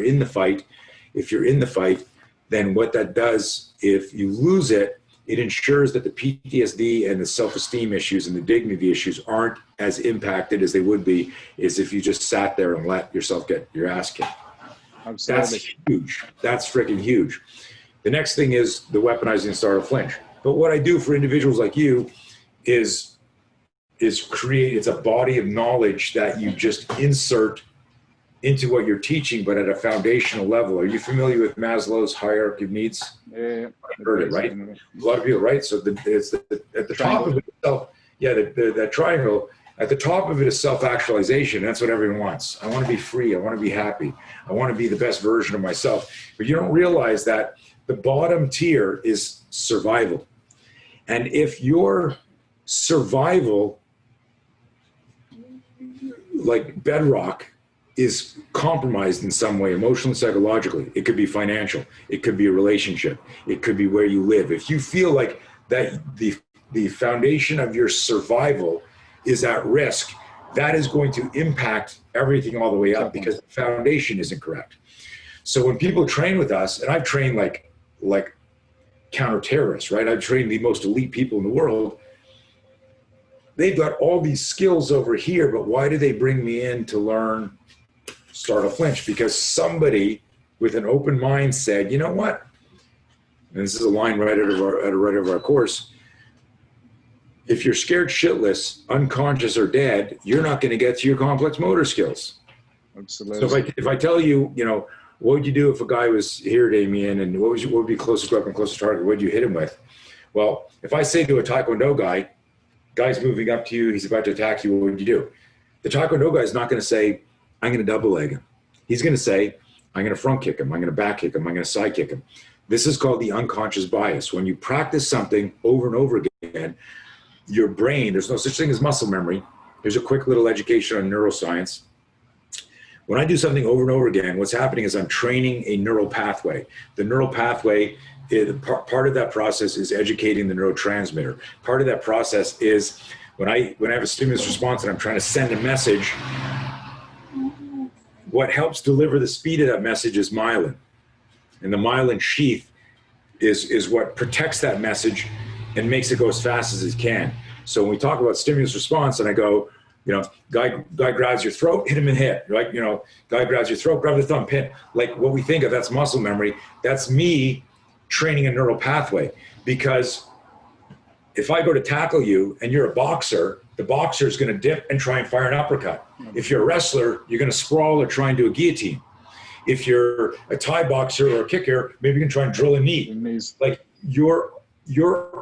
in the fight, then what that does, if you lose it, it ensures that the PTSD and the self-esteem issues and the dignity issues aren't as impacted as they would be as if you just sat there and let yourself get your ass kicked. Absolutely. That's huge. That's freaking huge. The next thing is the weaponizing and startle flinch. But what I do for individuals like you is create, it's a body of knowledge that you just insert into what you're teaching, but at a foundational level. Are you familiar with Maslow's hierarchy of needs? Yeah. I've heard it, right? A lot of people, right? So it's at the top of it itself, that triangle, at the top of it is self-actualization. That's what everyone wants. I want to be free. I want to be happy. I want to be the best version of myself. But you don't realize that the bottom tier is survival. And if your survival, like bedrock, is compromised in some way, emotionally, psychologically, it could be financial, it could be a relationship, it could be where you live. If you feel like that the foundation of your survival is at risk, that is going to impact everything all the way up because the foundation isn't correct. So when people train with us, and I've trained like counter-terrorists, right? I've trained the most elite people in the world. They've got all these skills over here, but why do they bring me in to learn startle flinch? Because somebody with an open mind said, you know what? And this is a line right out of our course. If you're scared shitless, unconscious or dead, you're not going to get to your complex motor skills. Absolutely. So if I tell you, what would you do if a guy was here, Damien, and what would be closest weapon, closest target? What would you hit him with? Well, if I say to a Taekwondo guy, Guy's moving up to you. He's about to attack you. What would you do? The Taekwondo guy is not going to say, I'm going to double leg him. He's going to say, I'm going to front kick him. I'm going to back kick him. I'm going to side kick him. This is called the unconscious bias. When you practice something over and over again, your brain, there's no such thing as muscle memory. Here's a quick little education on neuroscience. When I do something over and over again, what's happening is I'm training a neural pathway. The neural pathway, part of that process is educating the neurotransmitter. Part of that process is when I have a stimulus response and I'm trying to send a message, what helps deliver the speed of that message is myelin. And the myelin sheath is what protects that message and makes it go as fast as it can. So when we talk about stimulus response and I go, guy grabs your throat, hit him in the head, right? Guy grabs your throat, grab the thumb, pin. Like what we think of, that's muscle memory. That's me training a neural pathway. Because if I go to tackle you and you're a boxer, the boxer is going to dip and try and fire an uppercut. If you're a wrestler, you're going to sprawl or try and do a guillotine. If you're a Thai boxer or a kicker, maybe you can try and drill a knee. Like your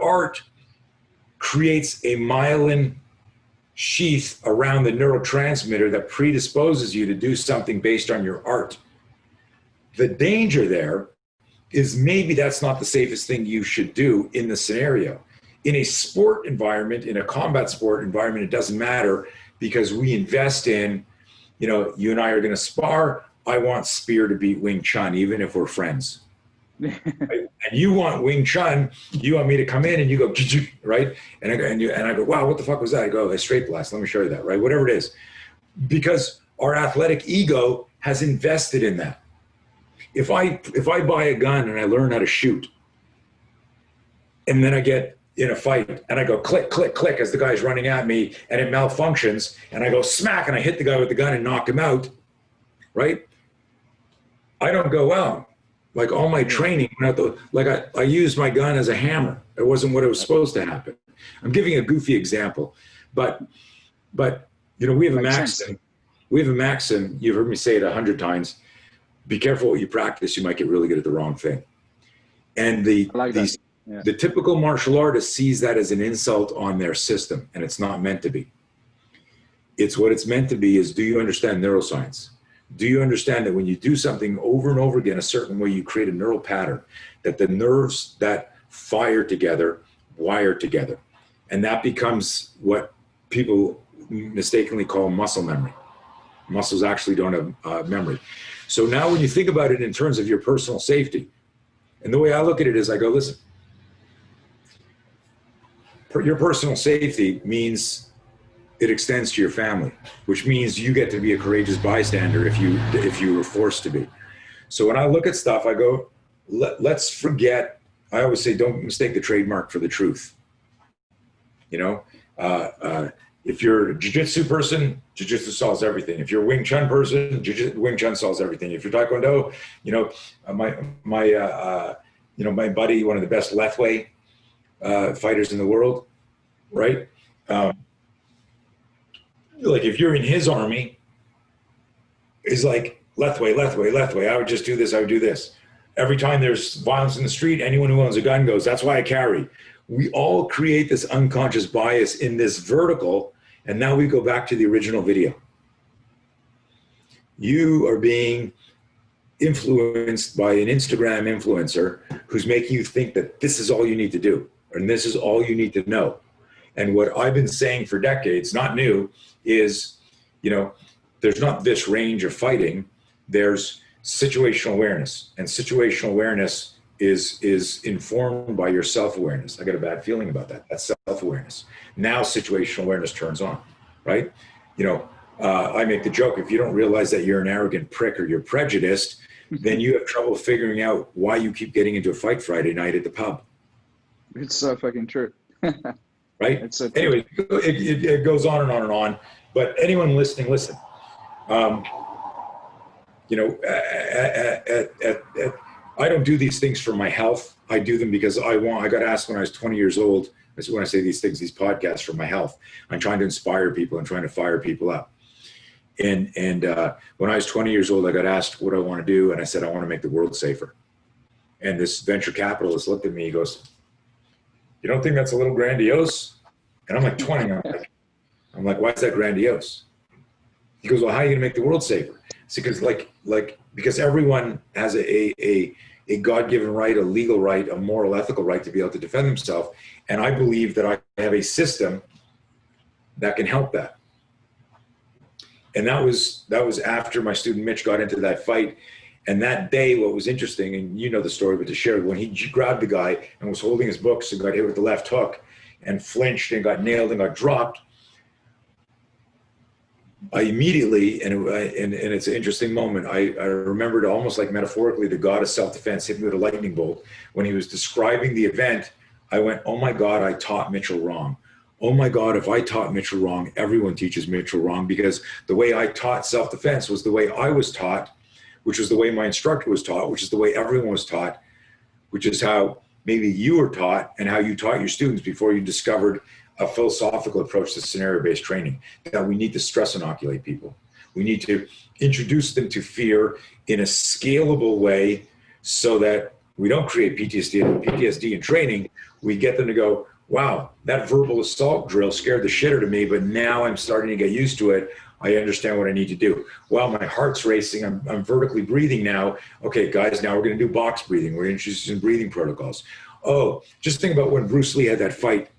art creates a myelin sheath around the neurotransmitter that predisposes you to do something based on your art. The danger there is maybe that's not the safest thing you should do in the scenario. In a sport environment, in a combat sport environment, it doesn't matter because we invest in, you and I are going to spar. I want Spear to beat Wing Chun, even if we're friends. Right? And you want Wing Chun, you want me to come in and you go, right? And I go, wow, what the fuck was that? I go, a straight blast. Let me show you that, right? Whatever it is. Because our athletic ego has invested in that. If I buy a gun and I learn how to shoot, and then I get in a fight and I go click, click, click as the guy's running at me and it malfunctions and I go smack and I hit the guy with the gun and knock him out, right? I don't go, wow, like all my training, I used my gun as a hammer. It wasn't what it was supposed to happen. I'm giving a goofy example, but we have a maxim. We have a maxim. You've heard me say it 100 times. Be careful what you practice. You might get really good at the wrong thing. And the typical martial artist sees that as an insult on their system, and it's not meant to be. It's what it's meant to be is, do you understand neuroscience? Do you understand that when you do something over and over again a certain way, you create a neural pattern, that the nerves that fire together wire together, and that becomes what people mistakenly call muscle memory. Muscles actually don't have memory. So now when you think about it in terms of your personal safety, and the way I look at it is I go, listen, your personal safety means it extends to your family, which means you get to be a courageous bystander if you were forced to be. So when I look at stuff, I go, let's forget. I always say, don't mistake the trademark for the truth. If you're a jiu-jitsu person, jiu-jitsu solves everything. If you're a Wing Chun person, Wing Chun solves everything. If you're Taekwondo, my buddy, one of the best Lethwei fighters in the world, right? Like if you're in his army, it's like Lethwei. I would just do this. I would do this. Every time there's violence in the street, anyone who owns a gun goes, that's why I carry. We all create this unconscious bias in this vertical. And now we go back to the original video. You are being influenced by an Instagram influencer who's making you think that this is all you need to do, and this is all you need to know. And what I've been saying for decades, not new, is, there's not this range of fighting. There's situational awareness, and situational awareness is informed by your self-awareness. I got a bad feeling about that. That's self-awareness. Now situational awareness turns on, right? I make the joke, if you don't realize that you're an arrogant prick or you're prejudiced, then you have trouble figuring out why you keep getting into a fight Friday night at the pub. It's so fucking true. Right? It's so anyway, it goes on and on and on. But anyone listening, listen. I don't do these things for my health. I do them because I got asked when I was 20 years old. That's when I say these things, these podcasts, for my health. I'm trying to inspire people and trying to fire people up. And when I was 20 years old, I got asked what I want to do. And I said, I want to make the world safer. And this venture capitalist looked at me, he goes, you don't think that's a little grandiose? And I'm like 20. I'm like, why is that grandiose? He goes, well, how are you going to make the world safer? See, because because everyone has a God-given right, a legal right, a moral, ethical right to be able to defend themselves. And I believe that I have a system that can help that. And that was after my student Mitch got into that fight. And that day, what was interesting, and you know the story, but to share, when he grabbed the guy and was holding his books and got hit with the left hook and flinched and got nailed and got dropped, I immediately, and it's an interesting moment, I remembered almost like metaphorically the God of self-defense hit me with a lightning bolt. When he was describing the event, I went, oh my God, I taught Mitchell wrong. Oh my God, if I taught Mitchell wrong, everyone teaches Mitchell wrong, because the way I taught self-defense was the way I was taught, which is the way my instructor was taught, which is the way everyone was taught, which is how maybe you were taught and how you taught your students before you discovered a philosophical approach to scenario-based training, that we need to stress inoculate people. We need to introduce them to fear in a scalable way so that we don't create PTSD in training. We get them to go, wow, that verbal assault drill scared the shit out of me, but now I'm starting to get used to it. I understand what I need to do. Well, my heart's racing. I'm vertically breathing now. Okay, guys, now we're going to do box breathing. We're introducing breathing protocols. Oh, just think about when Bruce Lee had that fight,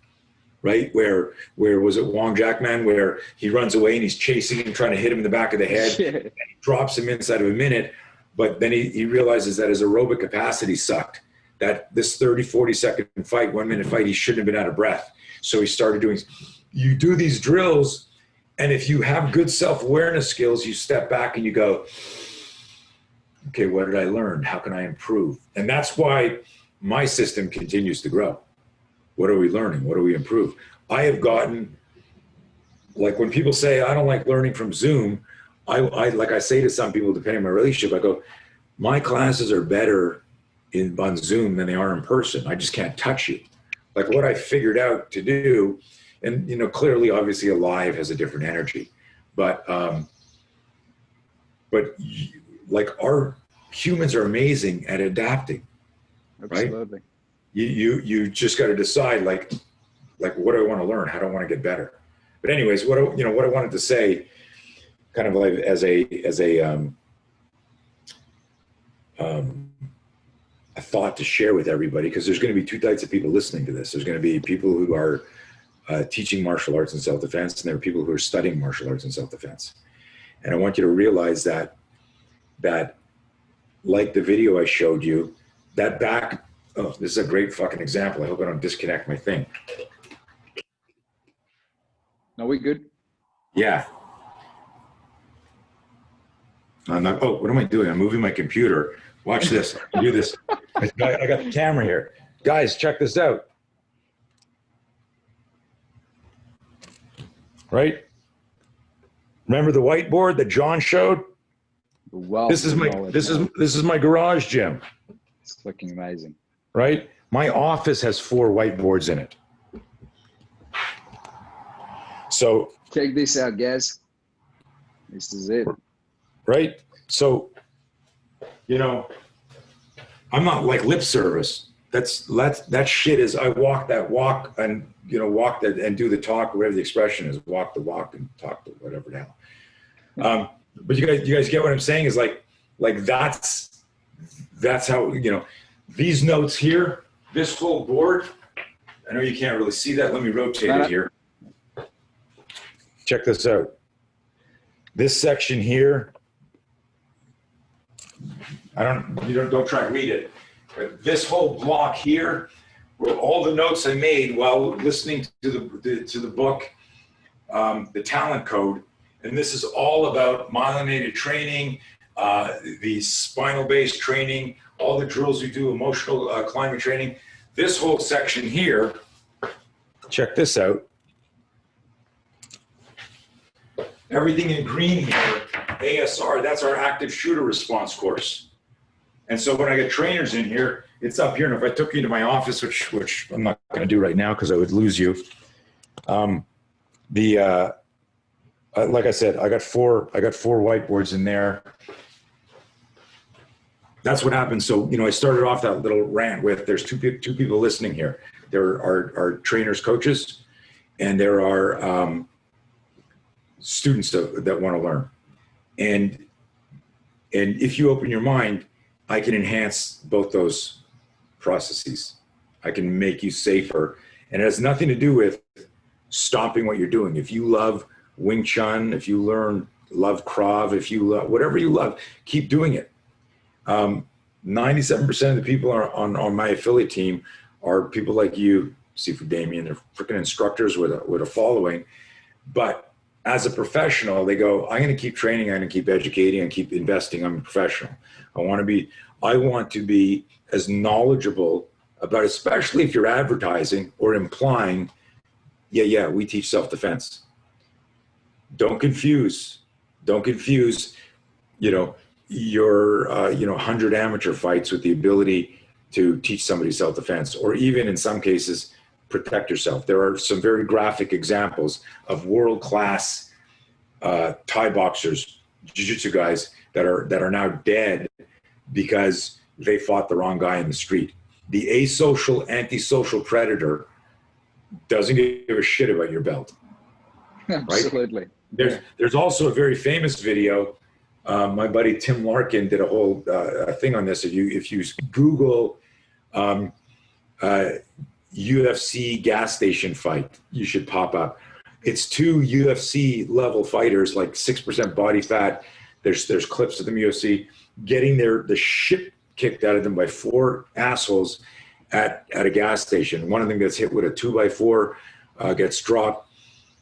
right? Where was it Wong Jackman, where he runs away and he's chasing him, trying to hit him in the back of the head. And he drops him inside of a minute, but then he realizes that his aerobic capacity sucked. That this 30, 40 second fight, 1 minute fight, he shouldn't have been out of breath. So he started doing, you do these drills, and if you have good self-awareness skills, you step back and you go, okay, what did I learn? How can I improve? And that's why my system continues to grow. What are we learning? What do we improve? I have gotten, like when people say, I don't like learning from Zoom, I like I say to some people, depending on my relationship, I go, my classes are better on Zoom than they are in person. I just can't touch you. Like what I figured out to do, and clearly, obviously, a live has a different energy, but like our humans are amazing at adapting. Absolutely. Right? You just got to decide like what do I want to learn? How do I want to get better? But anyways, what I wanted to say, kind of like as a thought to share with everybody, because there's going to be two types of people listening to this. There's going to be people who are teaching martial arts and self-defense, and there are people who are studying martial arts and self-defense. And I want you to realize that like the video I showed you, that back, oh, this is a great fucking example. I hope I don't disconnect my thing. No, we good? Yeah. I'm not, oh, what am I doing? I'm moving my computer. Watch this. I do this. I got the camera here. Guys, check this out. Right? Remember the whiteboard that John showed? Wow. This is my garage gym. It's looking amazing. Right? My office has 4 whiteboards in it. So check this out, guys. This is it. Right? So, I'm not like lip service. That shit is, I walk that walk and, walk that and do the talk, whatever the expression is, walk the walk and talk the whatever the hell. But you guys get what I'm saying is like that's how, these notes here, this whole board, I know you can't really see that. Let me rotate it here. Check this out. This section here, don't try to read it. But this whole block here were all the notes I made while listening to the book, The Talent Code. And this is all about myelinated training, the spinal-based training, all the drills you do, emotional climate training. This whole section here, check this out. Everything in green here, ASR, that's our active shooter response course. And so when I get trainers in here, it's up here. And if I took you to my office, which I'm not going to do right now because I would lose you. Like I said, I got four whiteboards in there. That's what happened. So, I started off that little rant with, there's two people listening here. There are trainers, coaches, and there are students that want to learn. And if you open your mind, I can enhance both those processes. I can make you safer. And it has nothing to do with stopping what you're doing. If you love Wing Chun, if you love Krav, if you love whatever you love, keep doing it. 97% of the people on my affiliate team are people like you, Sifu Damien. They're freaking instructors with a following. But as a professional, they go, I'm going to keep training, I'm going to keep educating, and keep investing. I'm a professional. I want to be as knowledgeable about, especially if you're advertising or implying, yeah, we teach self-defense. Don't confuse, your 100 amateur fights with the ability to teach somebody self-defense, or even in some cases, protect yourself. There are some very graphic examples of world-class Thai boxers, jiu-jitsu guys that are now dead because they fought the wrong guy in the street. The asocial, antisocial predator doesn't give a shit about your belt. Absolutely. Right? There's also a very famous video. My buddy Tim Larkin did a whole thing on this. If you Google UFC gas station fight, you should pop up. It's two UFC level fighters, like 6% body fat. There's clips of them UFC getting the shit kicked out of them by four assholes at a gas station. One of them gets hit with a 2x4, gets dropped.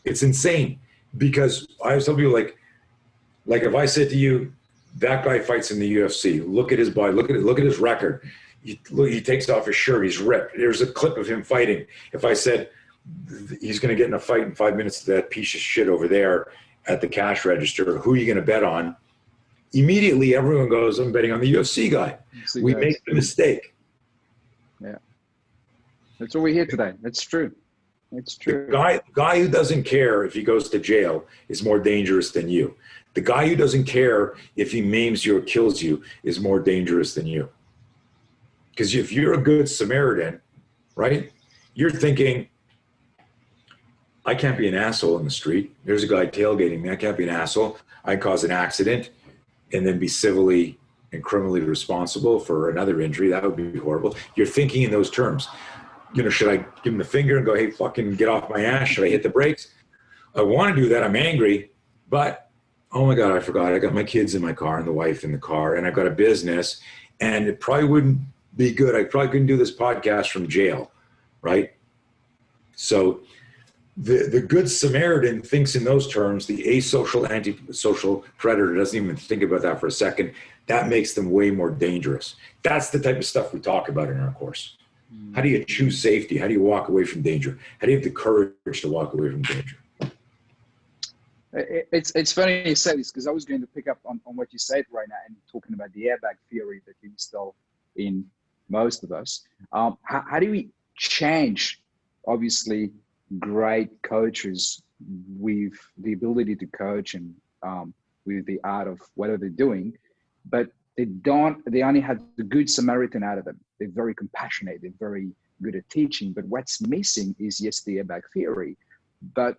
It's insane, because I always tell people, like if I said to you, that guy fights in the UFC, look at his body, look at his record. He takes off his shirt, he's ripped. There's a clip of him fighting. If I said he's going to get in a fight in 5 minutes to that piece of shit over there at the cash register, who are you going to bet on? Immediately, everyone goes, I'm betting on the UFC guy. We make the mistake. Yeah. That's what we hear today. That's true. It's true. The guy who doesn't care if he goes to jail is more dangerous than you. The guy who doesn't care if he maims you or kills you is more dangerous than you. Because if you're a good Samaritan, right, you're thinking, I can't be an asshole in the street. There's a guy tailgating me. I can't be an asshole. I cause an accident and then be civilly and criminally responsible for another injury. That would be horrible. You're thinking in those terms. Should I give him the finger and go, hey, fucking get off my ass? Should I hit the brakes? I want to do that. I'm angry, but oh my God, I forgot. I got my kids in my car and the wife in the car, and I've got a business, and it probably wouldn't be good. I probably couldn't do this podcast from jail, right? So the good Samaritan thinks in those terms. The asocial, antisocial predator doesn't even think about that for a second. That makes them way more dangerous. That's the type of stuff we talk about in our course. How do you choose safety? How do you walk away from danger? How do you have the courage to walk away from danger? It's funny you say this, because I was going to pick up on what you said right now and talking about the airbag theory that you instill in most of us. How do we change, obviously, great coaches with the ability to coach and with the art of whatever they're doing, but they only have the good Samaritan out of them. They're very compassionate, they're very good at teaching, but what's missing is, yes, the airbag theory. But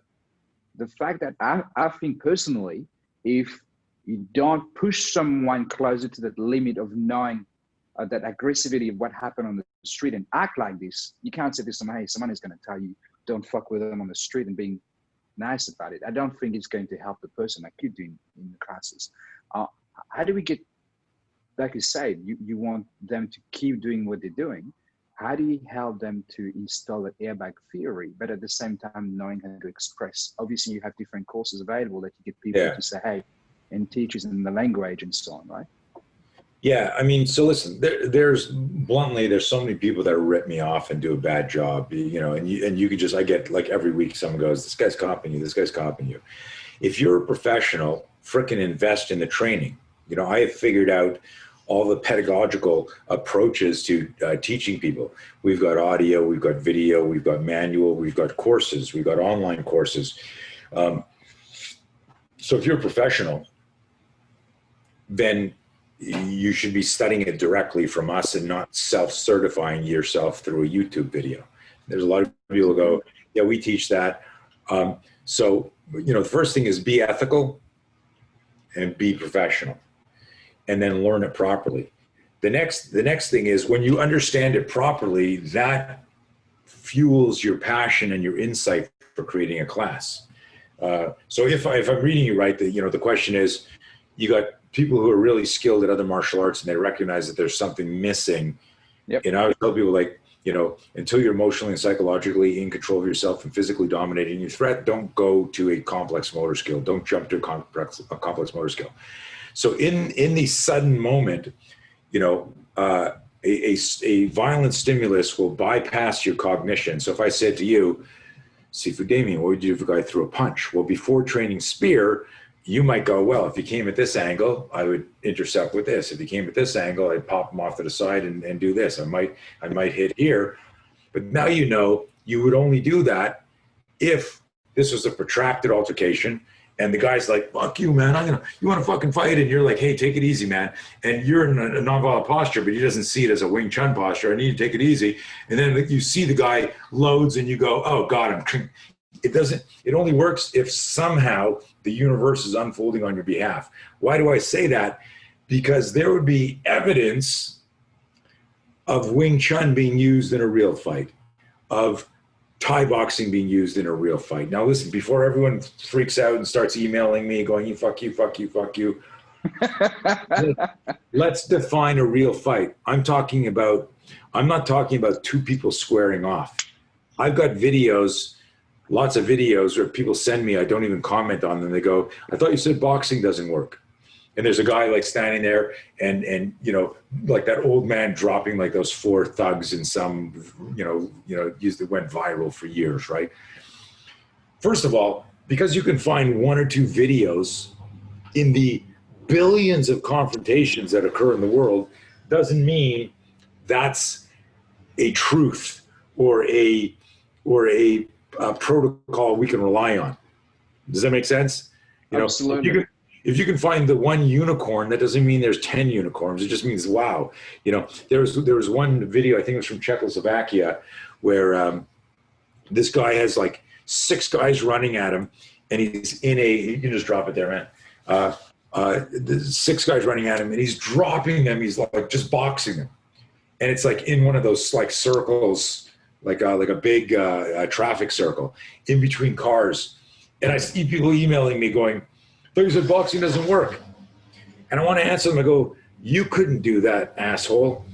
the fact that I think personally, if you don't push someone closer to that limit of knowing that aggressivity of what happened on the street and act like this, you can't say to someone, hey, someone is going to tell you, don't fuck with them on the street, and being nice about it. I don't think it's going to help the person, like you do in the classes. How do we get, like you said, you want them to keep doing what they're doing. How do you help them to install the airbag theory, but at the same time knowing how to express? Obviously, you have different courses available that you get people to say, hey, and teachers in the language and so on, right? Yeah, I mean, so listen, there's so many people that rip me off and do a bad job, and you could just, I get like every week someone goes, this guy's copying you. If you're a professional, frickin' invest in the training. I have figured out all the pedagogical approaches to teaching people. We've got audio, we've got video, we've got manual, we've got courses, we've got online courses. So if you're a professional, then you should be studying it directly from us and not self-certifying yourself through a YouTube video. There's a lot of people who go, yeah, we teach that. So, the first thing is be ethical and be professional, and then learn it properly. The next thing is when you understand it properly, that fuels your passion and your insight for creating a class. So if I'm reading you right, the question is, you got people who are really skilled at other martial arts and they recognize that there's something missing. Yep. And I always tell people, like, until you're emotionally and psychologically in control of yourself and physically dominating your threat, don't go to a complex motor skill. Don't jump to a complex motor skill. So in the sudden moment, a violent stimulus will bypass your cognition. So if I said to you, Sifu Damien, what would you do if a guy threw a punch? Well, before training spear, you might go, well, if he came at this angle, I would intercept with this. If he came at this angle, I'd pop him off to the side and do this. I might hit here. But now you would only do that if this was a protracted altercation and the guy's like, fuck you, man. You want to fucking fight? And you're like, hey, take it easy, man. And you're in a nonviolent posture, but he doesn't see it as a Wing Chun posture. I need to take it easy. And then you see the guy loads and you go, oh, got him. It only works if somehow the universe is unfolding on your behalf. Why do I say that? Because there would be evidence of Wing Chun being used in a real fight, of Thai boxing being used in a real fight. Now listen, before everyone freaks out and starts emailing me going, you fuck you, fuck you, fuck you. Let's define a real fight. I'm not talking about two people squaring off. I've got videos, lots of videos where people send me, I don't even comment on them. They go, I thought you said boxing doesn't work. And there's a guy like standing there and like that old man dropping like those 4 thugs in some, used that went viral for years, right? First of all, because you can find 1 or 2 videos in the billions of confrontations that occur in the world, doesn't mean that's a truth or a protocol we can rely on. Does that make sense? Absolutely. If you can find the 1 unicorn, that doesn't mean there's 10 unicorns. It just means, wow. There was one video, I think it was from Czechoslovakia, where this guy has like 6 guys running at him, and he's you can just drop it there, man. The 6 guys running at him, and he's dropping them. He's like just boxing them, and it's like in one of those like circles, like a big traffic circle in between cars. And I see people emailing me going, you said boxing doesn't work. And I want to answer them. I go, you couldn't do that, asshole.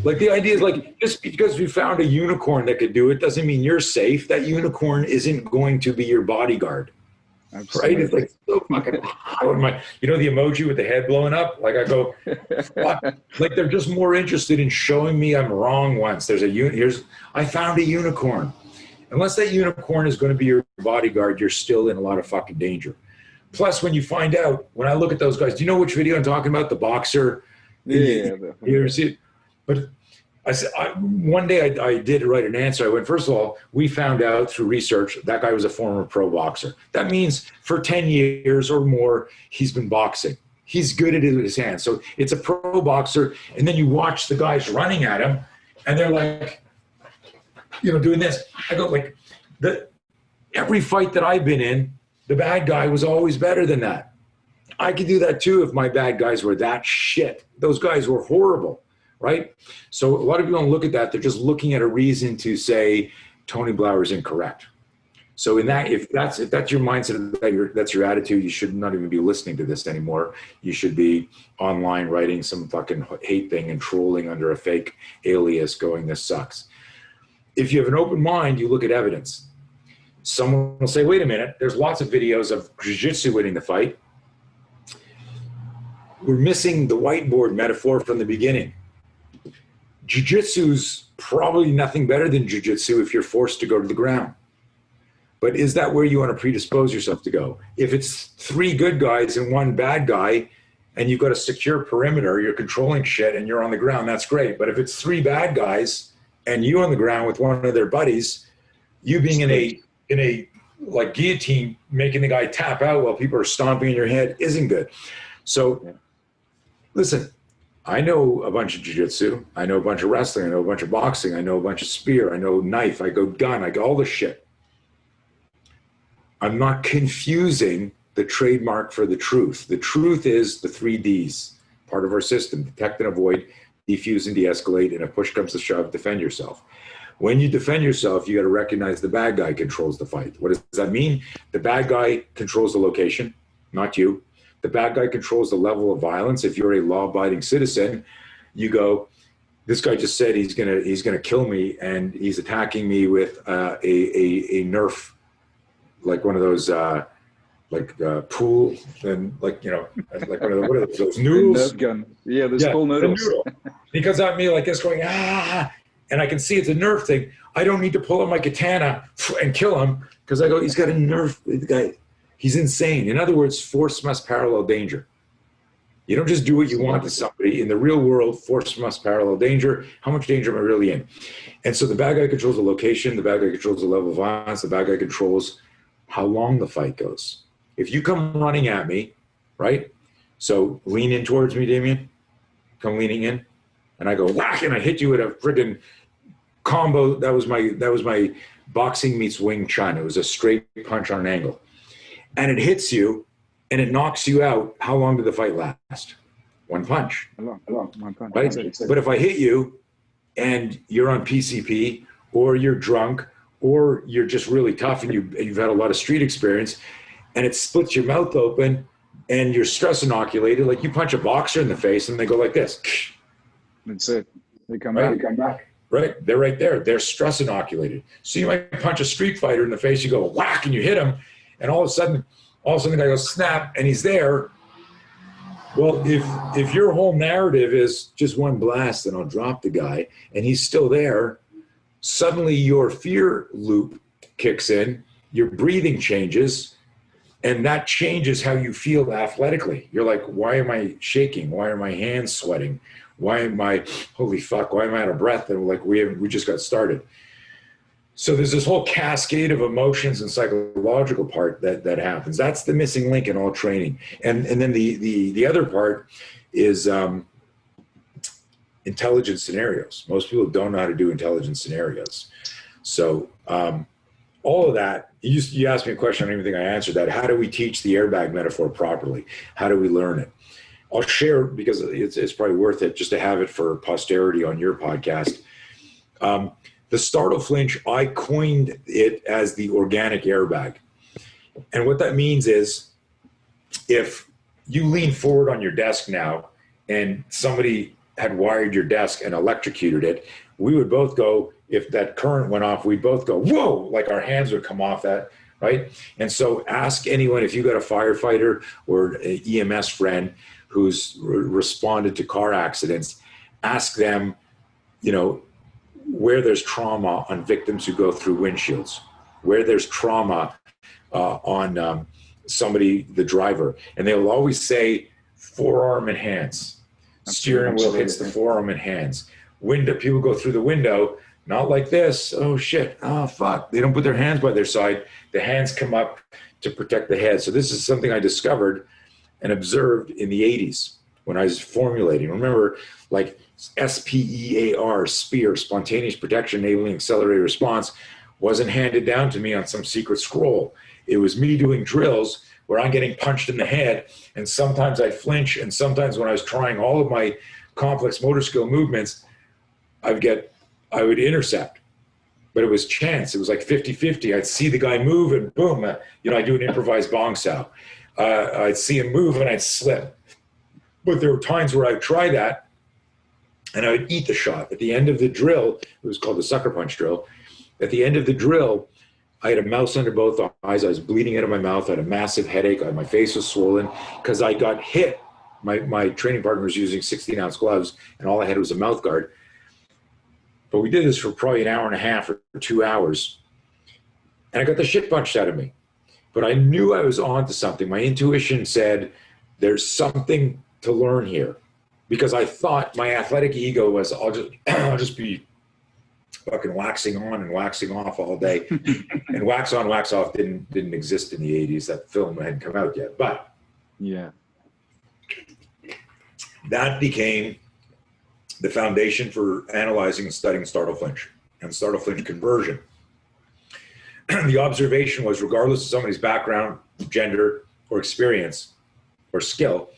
Like the idea is like, just because we found a unicorn that could do it doesn't mean you're safe. That unicorn isn't going to be your bodyguard. Absolutely. Right? It's like so fucking the emoji with the head blowing up? Like I go, fuck. Like they're just more interested in showing me I'm wrong once. I found a unicorn. Unless that unicorn is going to be your bodyguard, you're still in a lot of fucking danger. Plus, when you find out, when I look at those guys, do you know which video I'm talking about? The boxer. Yeah. You ever see it? But I said, one day I did write an answer. I went, first of all, we found out through research that guy was a former pro boxer. That means for 10 years or more, he's been boxing. He's good at his hands. So it's a pro boxer. And then you watch the guys running at him, and they're like, doing this. I go, like, every fight that I've been in, the bad guy was always better than that. I could do that too if my bad guys were that shit. Those guys were horrible, right? So a lot of people don't look at that. They're just looking at a reason to say Tony Blauer is incorrect. So if that's your mindset, that's your attitude, you should not even be listening to this anymore. You should be online writing some fucking hate thing and trolling under a fake alias going, this sucks. If you have an open mind, you look at evidence. Someone will say, wait a minute, there's lots of videos of jiu-jitsu winning the fight. We're missing the whiteboard metaphor from the beginning. Jiu-jitsu's probably nothing better than jiu-jitsu if you're forced to go to the ground. But is that where you want to predispose yourself to go? If it's 3 good guys and 1 bad guy, and you've got a secure perimeter, you're controlling shit and you're on the ground, that's great. But if it's 3 bad guys and you on the ground with one of their buddies, you being in a like guillotine, making the guy tap out while people are stomping in your head isn't good. So listen, I know a bunch of jiu-jitsu, I know a bunch of wrestling, I know a bunch of boxing, I know a bunch of spear, I know knife, I go gun, I go all this shit. I'm not confusing the trademark for the truth. The truth is the 3Ds, part of our system: detect and avoid, defuse and de-escalate, and if push comes to shove, defend yourself. When you defend yourself, you got to recognize the bad guy controls the fight. What does that mean? The bad guy controls the location, not you. The bad guy controls the level of violence. If you're a law-abiding citizen, you go, this guy just said he's gonna kill me, and he's attacking me with a Nerf, like one of those pool, and like one of the, what are those noodles? Nerf gun. Yeah, there's pool noodles. Noodle. He comes at me like this, going and I can see it's a Nerf thing. I don't need to pull out my katana and kill him because I go, he's got a Nerf. The guy, he's insane. In other words, force must parallel danger. You don't just do what you want to somebody. In the real world, force must parallel danger. How much danger am I really in? And so the bad guy controls the location. The bad guy controls the level of violence. The bad guy controls how long the fight goes. If you come running at me, right? So lean in towards me, Damien. Come leaning in. And I go whack, and I hit you with a friggin' combo. That was my boxing meets Wing Chun. It was a straight punch on an angle. And it hits you, and it knocks you out. How long did the fight last? One punch. One punch. Right? But if I hit you and you're on PCP, or you're drunk, or you're just really tough and you've had a lot of street experience, and it splits your mouth open and you're stress inoculated, like you punch a boxer in the face and they go like this. That's it. They come back. Right? They're right there. They're stress inoculated. So you might punch a street fighter in the face, you go whack, and you hit him, and all of a sudden the guy goes snap, and he's there. Well, if your whole narrative is just one blast and I'll drop the guy, and he's still there, suddenly your fear loop kicks in, your breathing changes, and that changes how you feel athletically. You're like, why am I shaking? Why are my hands sweating? Why am I, holy fuck, why am I out of breath? And like, we just got started. So there's this whole cascade of emotions and psychological part that happens. That's the missing link in all training. And then the other part is intelligent scenarios. Most people don't know how to do intelligent scenarios. So all of that, you asked me a question, I don't even think I answered that. How do we teach the airbag metaphor properly? How do we learn it? I'll share, because it's probably worth it just to have it for posterity on your podcast. The startle flinch, I coined it as the organic airbag. And what that means is, if you lean forward on your desk now and somebody had wired your desk and electrocuted it, we would both go, if that current went off, we'd both go, whoa, like our hands would come off that, right? And so ask anyone, if you got a firefighter or an EMS friend who's responded to car accidents, ask them, where there's trauma on victims who go through windshields, where there's trauma on somebody, the driver. And they'll always say forearm and hands. Steering wheel hits the forearm and hands. Window, people go through the window, not like this. Oh shit, oh fuck. They don't put their hands by their side. The hands come up to protect the head. So this is something I discovered and observed in the 80s when I was formulating. Remember, like SPEAR, SPEAR, spontaneous protection enabling accelerated response, wasn't handed down to me on some secret scroll. It was me doing drills where I'm getting punched in the head, and sometimes I flinch, and sometimes when I was trying all of my complex motor skill movements, I would intercept. But it was chance. It was like 50-50. I'd see the guy move and boom, I'd do an improvised bong sao. I'd see him move and I'd slip. But there were times where I'd try that and I would eat the shot. At the end of the drill, it was called the sucker punch drill. At the end of the drill, I had a mouse under both eyes. I was bleeding out of my mouth. I had a massive headache. My face was swollen because I got hit. My training partner was using 16-ounce gloves, and all I had was a mouth guard. But we did this for probably an hour and a half or 2 hours. And I got the shit punched out of me. But I knew I was onto something. My intuition said, there's something to learn here. Because I thought my athletic ego was, I'll just be fucking waxing on and waxing off all day. And wax on, wax off didn't exist in the 80s. That film hadn't come out yet. But yeah, that became the foundation for analyzing and studying startle flinch and startle flinch conversion. the observation was, regardless of somebody's background, gender, or experience, or skill,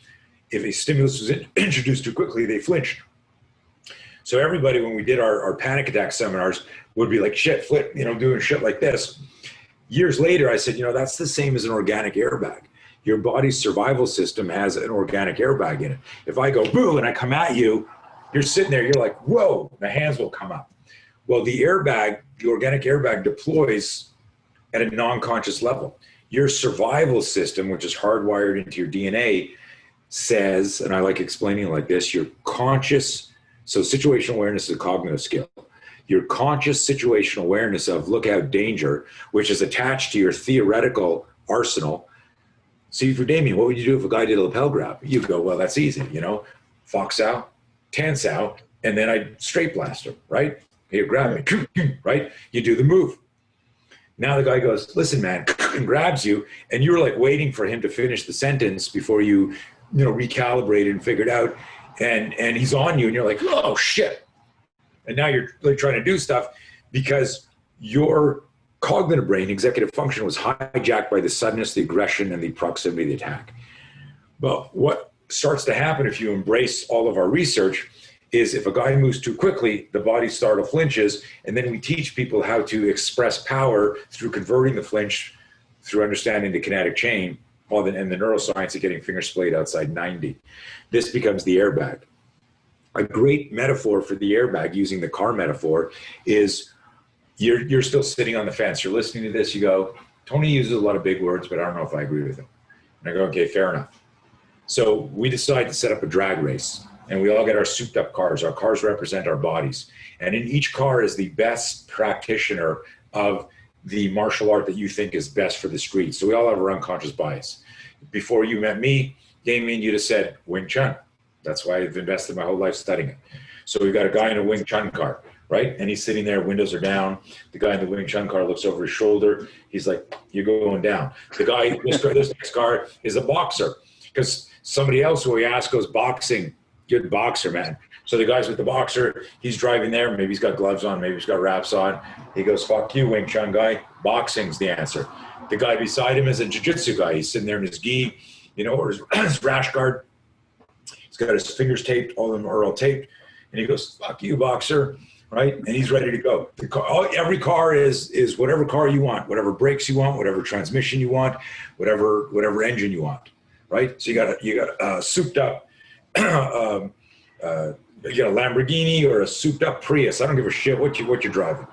if a stimulus was introduced too quickly, they flinched. So everybody, when we did our panic attack seminars, would be like, shit, flip, doing shit like this. Years later, I said, that's the same as an organic airbag. Your body's survival system has an organic airbag in it. If I go boo and I come at you, you're sitting there, you're like, whoa, the hands will come up. Well, the airbag, the organic airbag, deploys at a non-conscious level. Your survival system, which is hardwired into your DNA, says, and I like explaining it like this, your conscious, so situational awareness is a cognitive skill. Your conscious situational awareness of look out, danger, which is attached to your theoretical arsenal. See, for Damien, what would you do if a guy did a lapel grab? You go, well, that's easy, Fox out, tense out, and then I straight blast him, right? He'll grab me, right? You do the move. Now the guy goes, listen, man, and grabs you, and you're like waiting for him to finish the sentence before you, recalibrate and figure it out, and he's on you, and you're like, oh, shit. And now you're like trying to do stuff because your cognitive brain, executive function, was hijacked by the suddenness, the aggression, and the proximity of the attack. But what starts to happen if you embrace all of our research is if a guy moves too quickly, the body startle flinches, and then we teach people how to express power through converting the flinch through understanding the kinetic chain and the neuroscience of getting finger splayed outside 90. This becomes the airbag. A great metaphor for the airbag, using the car metaphor, is you're still sitting on the fence. You're listening to this, you go, Tony uses a lot of big words, but I don't know if I agree with him. And I go, okay, fair enough. So we decide to set up a drag race. And we all get our souped up cars. Our cars represent our bodies. And in each car is the best practitioner of the martial art that you think is best for the street. So we all have our unconscious bias. Before you met me, Damien, you'd have said Wing Chun. That's why I've invested my whole life studying it. So we've got a guy in a Wing Chun car, right? And he's sitting there, windows are down. The guy in the Wing Chun car looks over his shoulder. He's like, you're going down. The guy, this next car is a boxer, because somebody else who we ask goes, boxing. Good boxer, man. So the guy's with the boxer, he's driving there, maybe he's got gloves on, maybe he's got wraps on. He goes, fuck you, Wing Chun guy. Boxing's the answer. The guy beside him is a jiu-jitsu guy. He's sitting there in his gi, or his rash guard. He's got his fingers taped, all of them are all taped. And he goes, fuck you, boxer, right? And he's ready to go. Every car is whatever car you want, whatever brakes you want, whatever transmission you want, whatever engine you want, right? So you got a souped up, you got a Lamborghini or a souped up Prius. I don't give a shit what you're driving.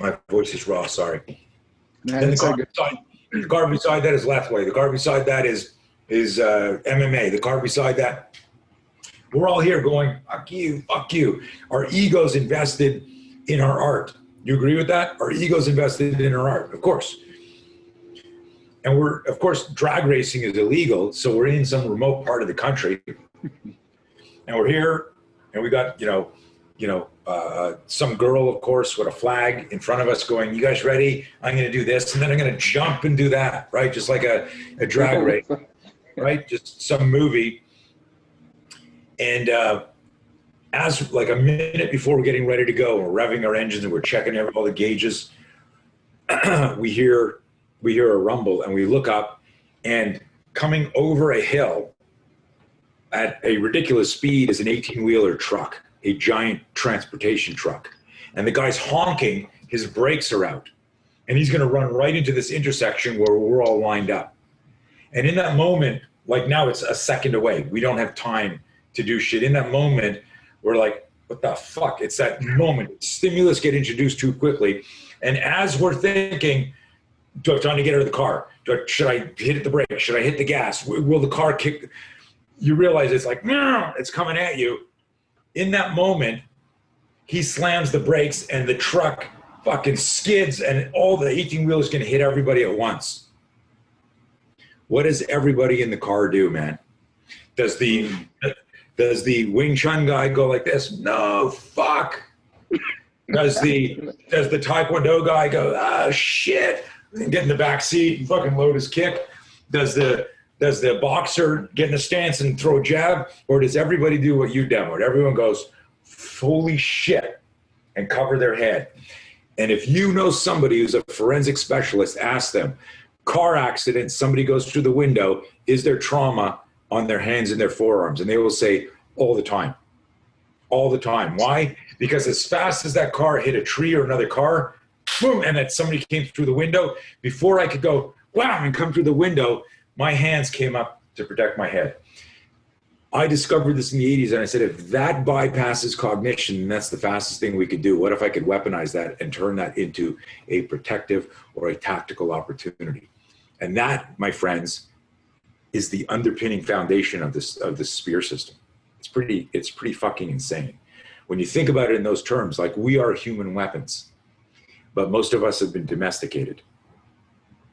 My voice is raw, sorry. No, then the car beside that is Lethway. The car beside that is MMA. The car beside that, we're all here going, fuck you, fuck you. Our ego's invested in our art. You agree with that? Our ego's invested in our art, of course. And of course, drag racing is illegal, so we're in some remote part of the country, and we're here, and we got, some girl, of course, with a flag in front of us going, you guys ready? I'm going to do this, and then I'm going to jump and do that, right? Just like a drag race, right? Just some movie. And as like a minute before we're getting ready to go, we're revving our engines and we're checking all the gauges, we hear a rumble, and we look up, and coming over a hill at a ridiculous speed is an 18-wheeler truck, a giant transportation truck. And the guy's honking, his brakes are out. And he's gonna run right into this intersection where we're all lined up. And in that moment, like now it's a second away. We don't have time to do shit. In that moment, we're like, what the fuck? It's that moment. Stimulus get introduced too quickly. And as we're thinking, do I have time to get out of the car? Should I hit the brake? Should I hit the gas? Will the car kick? You realize it's like, no, it's coming at you. In that moment, he slams the brakes and the truck fucking skids, and all the 18-wheelers gonna hit everybody at once. What does everybody in the car do, man? Does the Wing Chun guy go like this? No, fuck. Does the Taekwondo guy go, ah, shit, and get in the back seat and fucking load his kick? Does the boxer get in a stance and throw a jab? Or does everybody do what you demoed? Everyone goes, holy shit, and cover their head. And if you know somebody who's a forensic specialist, ask them, car accident, somebody goes through the window, is there trauma on their hands and their forearms? And they will say, all the time. All the time. Why? Because as fast as that car hit a tree or another car, boom, and that somebody came through the window, before I could go, wow, and come through the window, my hands came up to protect my head. I discovered this in the 80s, and I said, if that bypasses cognition, that's the fastest thing we could do. What if I could weaponize that and turn that into a protective or a tactical opportunity? And that, my friends, is the underpinning foundation of this spear system. It's pretty fucking insane. When you think about it in those terms, like, we are human weapons, but most of us have been domesticated.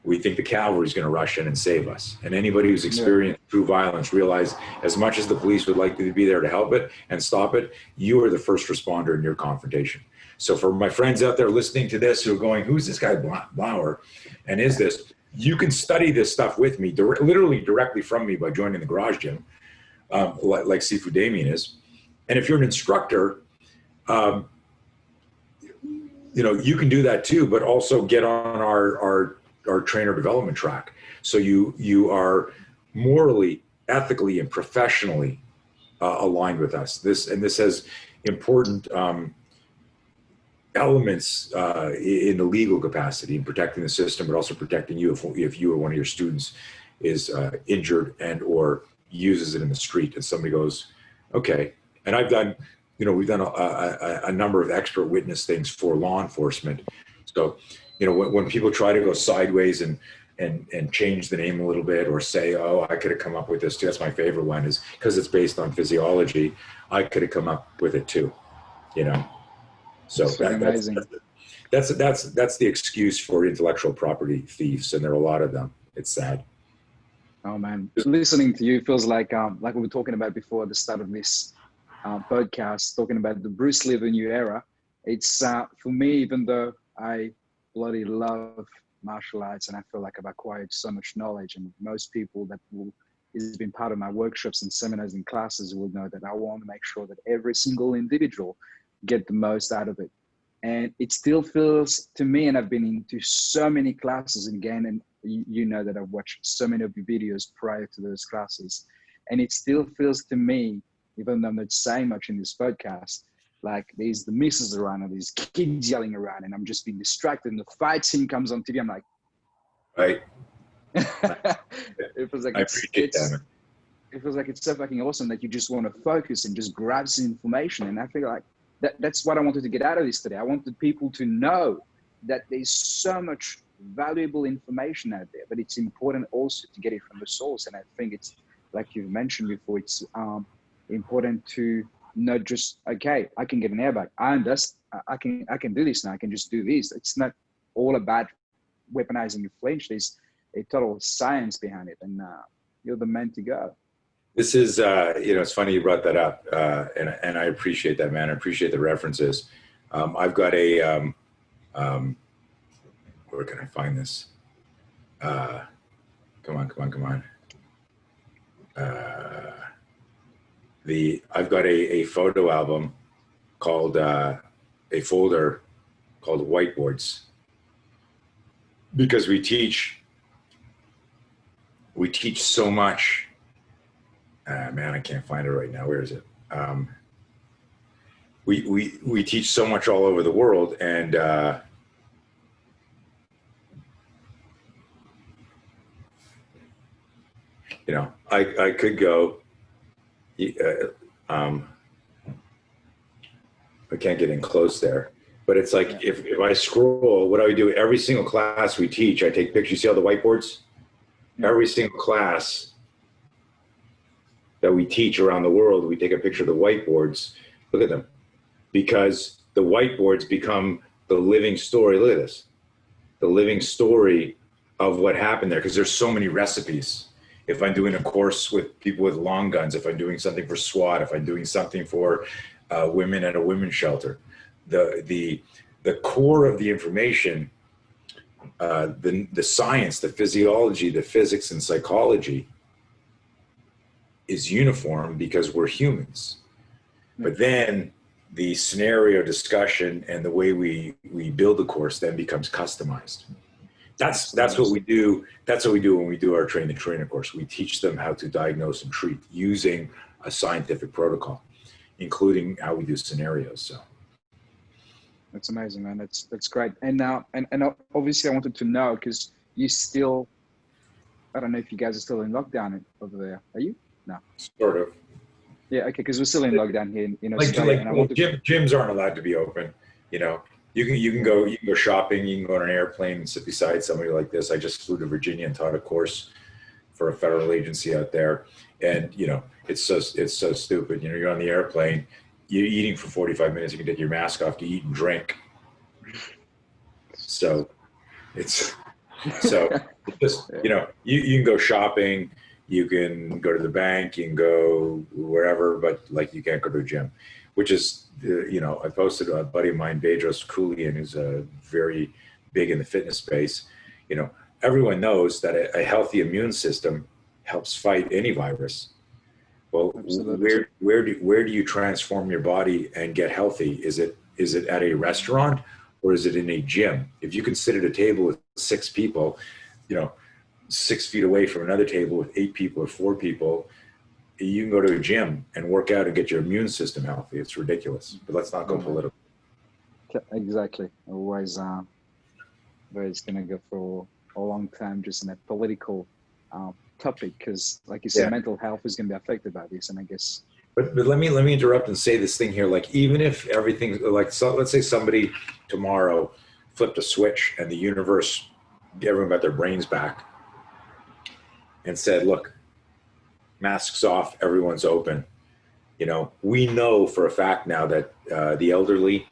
We think the cavalry is going to rush in and save us. And anybody who's experienced true violence realize, as much as the police would like to be there to help it and stop it, you are the first responder in your confrontation. So for my friends out there listening to this who are going, who's this guy Blauer? And is this, you can study this stuff with me, literally directly from me by joining the garage gym, like Sifu Damien is. And if you're an instructor, you can do that too, but also get on our trainer development track. So you are morally, ethically, and professionally aligned with us. This has important elements in the legal capacity in protecting the system, but also protecting you if you or one of your students is injured and or uses it in the street, and somebody goes, okay. And I've done, we've done a number of expert witness things for law enforcement. So, when people try to go sideways and change the name a little bit, or say, oh, I could have come up with this too. That's my favorite one, is because it's based on physiology. I could have come up with it too, So that's the excuse for intellectual property thieves, and there are a lot of them. It's sad. Oh man, listening to you feels like we were talking about before at the start of this podcast, talking about the Bruce Lee of the new era. It's for me, even though I bloody love martial arts and I feel like I've acquired so much knowledge, and most people that has been part of my workshops and seminars and classes will know that I want to make sure that every single individual get the most out of it. And it still feels to me, and I've been into so many classes again, and you know that I've watched so many of your videos prior to those classes, and it still feels to me, even though I'm not saying much in this podcast, like there's the misses around and there's kids yelling around and I'm just being distracted, and the fight scene comes on TV. I'm like, right. It feels like it feels like it's so fucking awesome that you just want to focus and just grab some information. And I feel like that's what I wanted to get out of this today. I wanted people to know that there's so much valuable information out there, but it's important also to get it from the source. And I think it's, like you mentioned before, it's important to not just, okay, I can get an airbag. I can do this now. I can just do this. It's not all about weaponizing your flinch. There's a total science behind it, and you're the man to go. This is, it's funny you brought that up, and I appreciate that, man. I appreciate the references. I've got a, where can I find this? Come on. I've got a photo album called, a folder called Whiteboards, because we teach so much. Man, I can't find it right now. Where is it? We teach so much all over the world, and I could go. I can't get in close there, but it's like if I scroll, what I would do every single class we teach, I take pictures. You see all the whiteboards? Every single class that we teach around the world, we take a picture of the whiteboards. Look at them, because the whiteboards become the living story. Look at this, the living story of what happened there, because there's so many recipes. If I'm doing a course with people with long guns, if I'm doing something for SWAT, if I'm doing something for women at a women's shelter, the core of the information, the science, the physiology, the physics and psychology is uniform because we're humans. But then the scenario discussion and the way we build the course then becomes customized. That's what we do. That's what we do when we do our train the trainer course. We teach them how to diagnose and treat using a scientific protocol, including how we do scenarios. So that's amazing, man. That's great. And now, and obviously, I wanted to know, because you still, I don't know if you guys are still in lockdown over there. Are you? No. Sort of. Yeah. Okay. Because we're still in lockdown here in Australia. Gyms aren't allowed to be open. You know, you can go shopping. You can go on an airplane and sit beside somebody like this. I just flew to Virginia and taught a course for a federal agency out there, and you know, it's so stupid. You know, you're on the airplane, you're eating for 45 minutes. You can take your mask off to eat and drink. So it's just, you know, you can go shopping, you can go to the bank, you can go wherever, but like you can't go to a gym, which is, you know, I posted a buddy of mine, Bedros Keuilian, who's very big in the fitness space. You know, everyone knows that a healthy immune system helps fight any virus. Well, absolutely. where do you transform your body and get healthy? Is it at a restaurant or is it in a gym? If you can sit at a table with 6 people, you know, 6 feet away from another table with 8 people or 4 people, you can go to a gym and work out and get your immune system healthy. It's ridiculous, but let's not go political. Exactly. Always, it's going to go for a long time just in a political topic, because like you said, mental health is going to be affected by this. And I guess, but let me interrupt and say this thing here. Like, even if everything, like, so let's say somebody tomorrow flipped a switch and the universe, everyone got their brains back and said, look, masks off, everyone's open. You know, we know for a fact now that the elderly,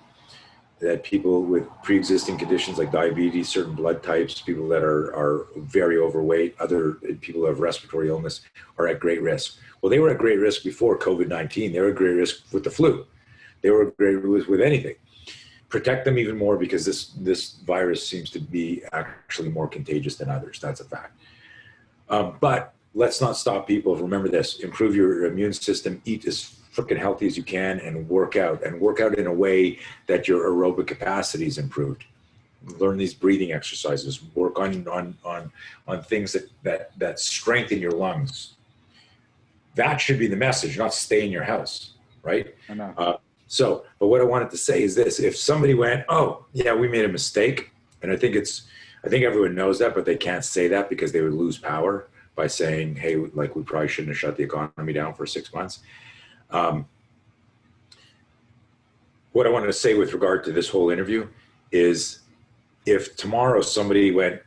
that people with pre-existing conditions like diabetes, certain blood types, people that are very overweight, other people who have respiratory illness are at great risk. Well, they were at great risk before COVID-19. They were at great risk with the flu. They were at great risk with anything. Protect them even more, because this virus seems to be actually more contagious than others. That's a fact. But let's not stop people. Remember this: improve your immune system, eat as freaking healthy as you can, and work out in a way that your aerobic capacity is improved. Learn these breathing exercises, work on things that strengthen your lungs. That should be the message, not stay in your house, right? I know. But what I wanted to say is this: if somebody went, oh yeah, we made a mistake, and I think everyone knows that, but they can't say that because they would lose power by saying, hey, like, we probably shouldn't have shut the economy down for 6 months. What I wanted to say with regard to this whole interview is, if tomorrow somebody went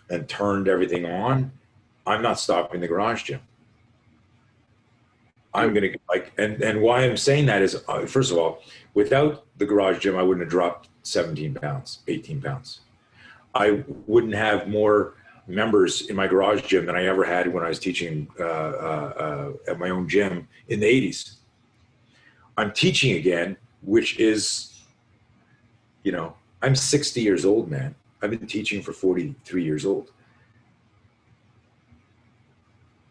and turned everything on, I'm not stopping the garage gym. I'm going to, like, and why I'm saying that is, first of all, without the garage gym, I wouldn't have dropped 17 pounds, 18 pounds. I wouldn't have more members in my garage gym than I ever had when I was teaching at my own gym in the 80s. I'm teaching again, which is, you know, I'm 60 years old, man. I've been teaching for 43 years old.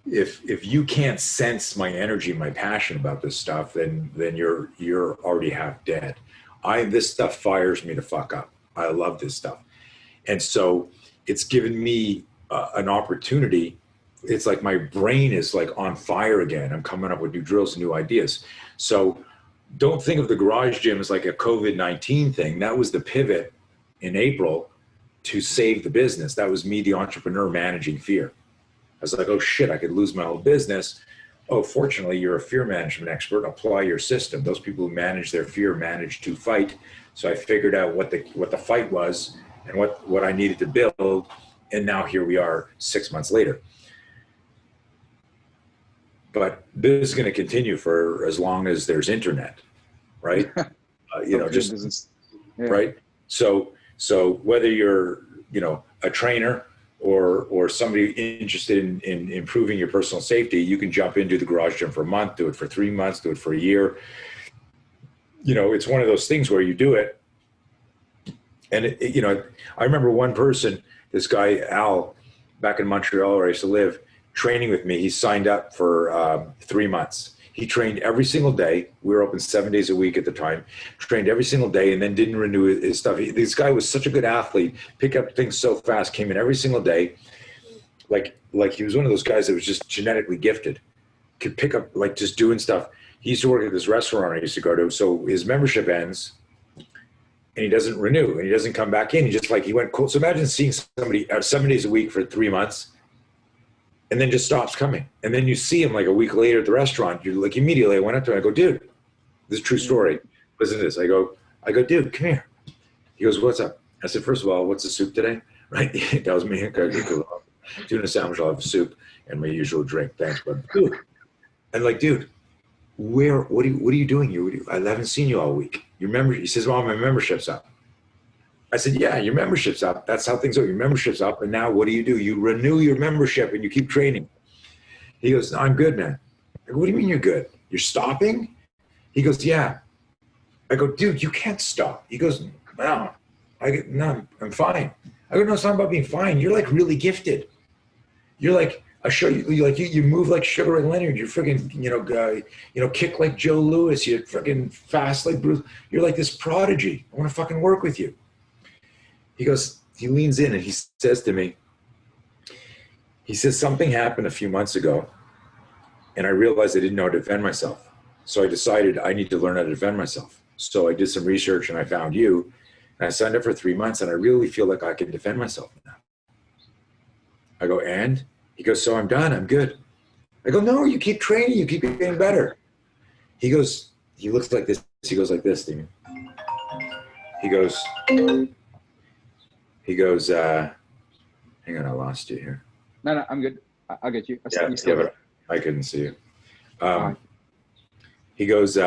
If you can't sense my energy, my passion about this stuff, then you're already half dead. This stuff fires me to fuck up. I love this stuff. And so it's given me an opportunity. It's like my brain is like on fire again. I'm coming up with new drills and new ideas. So don't think of the garage gym as like a COVID-19 thing. That was the pivot in April to save the business. That was me, the entrepreneur, managing fear. I was like, oh shit, I could lose my whole business. Oh, fortunately, you're a fear management expert. Apply your system. Those people who manage their fear manage to fight. So I figured out what the fight was and what I needed to build. And now here we are 6 months later. But this is going to continue for as long as there's internet, right? You know, just right. So whether you're, you know, a trainer or somebody interested in improving your personal safety, you can jump into the garage gym for a month, do it for 3 months, do it for a year. You know, it's one of those things where you do it. And, you know, I remember one person, this guy, Al, back in Montreal where I used to live, training with me. He signed up for 3 months. He trained every single day. We were open 7 days a week at the time. Trained every single day, and then didn't renew his stuff. This guy was such a good athlete, picked up things so fast. Came in every single day, like he was one of those guys that was just genetically gifted. Could pick up like just doing stuff. He used to work at this restaurant I used to go to. So his membership ends, and he doesn't renew, and he doesn't come back in. He just he went cold. So imagine seeing somebody 7 days a week for 3 months, and then just stops coming. And then you see him like a week later at the restaurant. You're like, immediately I went up to him. I go, dude, this is a true story. Listen to this. I go, dude, come here. He goes, what's up? I said, first of all, what's the soup today? Right? He tells me, tuna sandwich, I'll have soup and my usual drink. Thanks, bud. Dude. And like, dude, what are you doing? I haven't seen you all week. He says, well, my membership's up. I said, yeah, your membership's up. That's how things are. Your membership's up. And now what do? You renew your membership and you keep training. He goes, no, I'm good, man. I go, what do you mean you're good? You're stopping? He goes, yeah. I go, dude, you can't stop. He goes, no. No, I'm fine. I go, no, it's not about being fine. You're like really gifted. You're like, I show you, you move like Sugar Ray Leonard. You're freaking, kick like Joe Louis. You're freaking fast like Bruce. You're like this prodigy. I want to fucking work with you. He goes, he leans in and he says to me, he says, something happened a few months ago and I realized I didn't know how to defend myself. So I decided I need to learn how to defend myself. So I did some research and I found you and I signed up for 3 months and I really feel like I can defend myself now. I go, and? He goes, so I'm done, I'm good. I go, no, you keep training, you keep getting better. He goes, he looks like this, he goes like this, Steven. He goes, hang on, I lost you here. No, I'm good. I'll get you. Yeah, but I couldn't see you. He goes,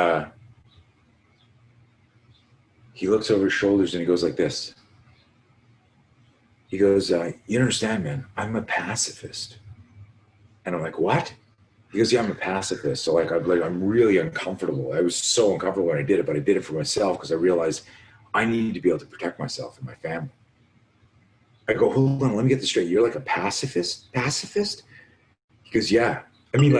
he looks over his shoulders and he goes like this. He goes, you don't understand, man, I'm a pacifist. And I'm like, what? He goes, yeah, I'm a pacifist. So I'm really uncomfortable. I was so uncomfortable when I did it, but I did it for myself because I realized I need to be able to protect myself and my family. I go, hold on, let me get this straight. You're like a pacifist? Pacifist? He goes, yeah. I mean,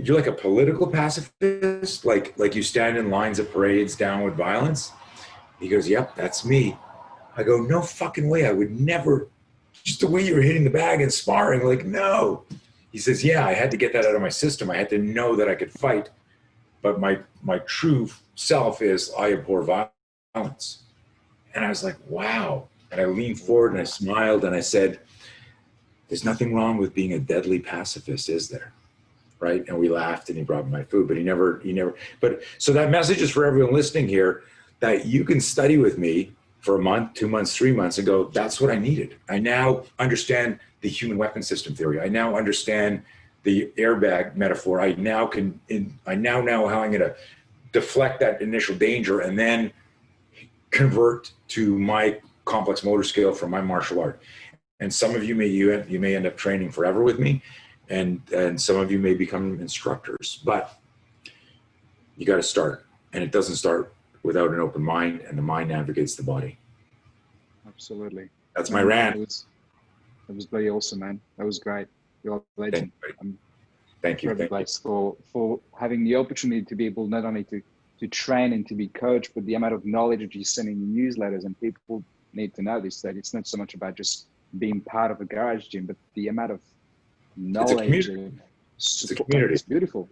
you're like a political pacifist? Like you stand in lines of parades down with violence? He goes, yep, that's me. I go, no fucking way. I would never, just the way you were hitting the bag and sparring, like, no. He says, yeah, I had to get that out of my system. I had to know that I could fight. But my true self is I abhor violence. And I was like, wow. And I leaned forward and I smiled and I said, there's nothing wrong with being a deadly pacifist, is there? Right? And we laughed and he brought me my food, but he never, but so that message is for everyone listening here, that you can study with me for a month, 2 months, 3 months and go, that's what I needed. I now understand the human weapon system theory. I now understand the airbag metaphor. I now know how I'm going to deflect that initial danger and then convert to my complex motor skill from my martial art. And some of you may end up training forever with me, and some of you may become instructors, but you got to start, and it doesn't start without an open mind, and the mind navigates the body. Absolutely. That's my rant. That was very awesome, man. That was great. You're a legend. Thank you. For having the opportunity to be able not only to train and to be coached, but the amount of knowledge that you send in newsletters, and people need to know this, that it's not so much about just being part of a garage gym, but the amount of knowledge. It's a community. It's beautiful.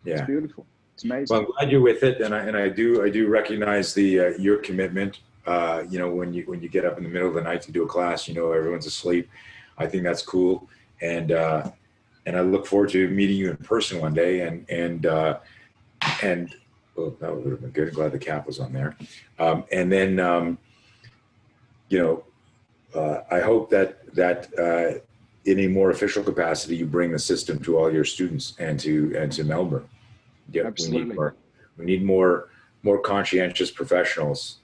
Yeah. It's beautiful. It's amazing. Well, I'm glad you're with it, and I do recognize the your commitment. When you get up in the middle of the night to do a class, everyone's asleep. I think that's cool, and I look forward to meeting you in person one day. And well, that would have been good. I'm glad the cap was on there. And then I hope that in a more official capacity, you bring the system to all your students and to Melbourne. Yeah, absolutely. We need more conscientious professionals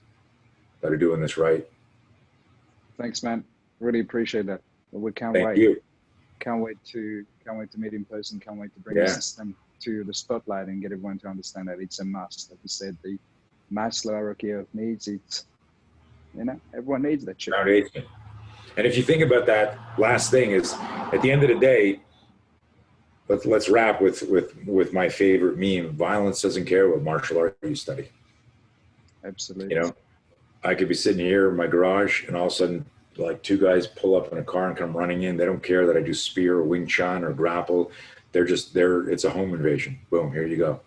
that are doing this right. Thanks, man. Really appreciate that. We can't Thank wait. you. Can't wait to meet in person. Can't wait to bring the system to the spotlight and get everyone to understand that it's a must. Like you said, the Maslow hierarchy of needs. It's everyone needs that shit. And if you think about that, last thing is, at the end of the day, let's wrap with my favorite meme. Violence doesn't care what martial art you study. Absolutely. You know, I could be sitting here in my garage and all of a sudden, like, two guys pull up in a car and come running in. They don't care that I do spear or Wing Chun or grapple. They're just there. It's a home invasion. Boom, here you go.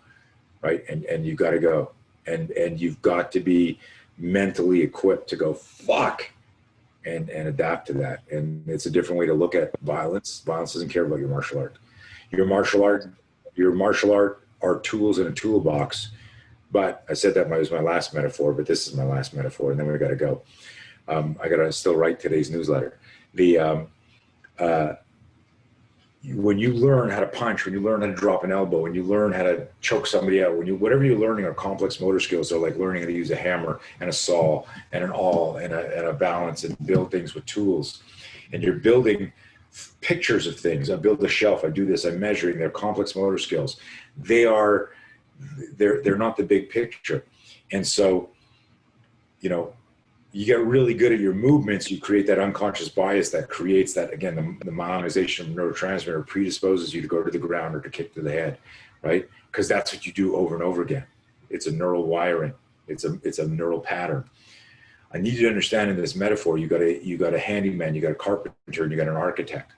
Right. And you've got to go. And you've got to be mentally equipped to go, fuck, and adapt to that. And it's a different way to look at violence. Violence doesn't care about your martial art. Your martial art are tools in a toolbox. But I said that was my last metaphor, but this is my last metaphor, and then we got to go. I got to still write today's newsletter. When you learn how to punch, when you learn how to drop an elbow, when you learn how to choke somebody out, whatever you're learning are complex motor skills. So like learning how to use a hammer and a saw and an awl and a balance and build things with tools. And you're building pictures of things. I build a shelf. I do this. I'm measuring. They're complex motor skills. They're not the big picture. And so, you know, you get really good at your movements, you create that unconscious bias that creates that, again, the myelinization of neurotransmitter predisposes you to go to the ground or to kick to the head, right? Because that's what you do over and over again. It's a neural wiring. It's a neural pattern. I need you to understand in this metaphor, you got a handyman, you got a carpenter, and you got an architect.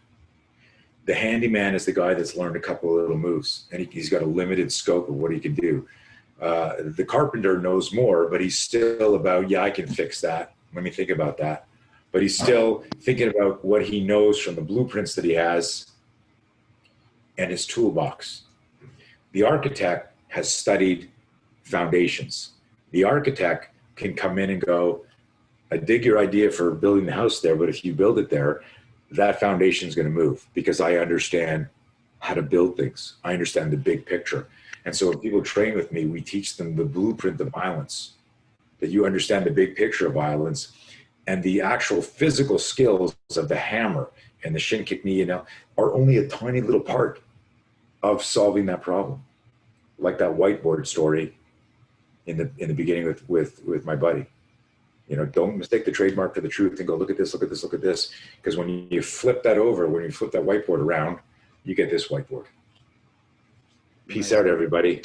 The handyman is the guy that's learned a couple of little moves, and he's got a limited scope of what he can do. The carpenter knows more, but he's still about, yeah, I can fix that. Let me think about that. But he's still thinking about what he knows from the blueprints that he has and his toolbox. The architect has studied foundations. The architect can come in and go, I dig your idea for building the house there, but if you build it there, that foundation is going to move because I understand how to build things. I understand the big picture. And so when people train with me, we teach them the blueprint of violence, that you understand the big picture of violence and the actual physical skills of the hammer and the shin kick knee are only a tiny little part of solving that problem. Like that whiteboard story in the beginning with my buddy. You know, don't mistake the trademark for the truth and go, look at this, look at this, look at this. Because when you flip that over, when you flip that whiteboard around, you get this whiteboard. Peace out, everybody.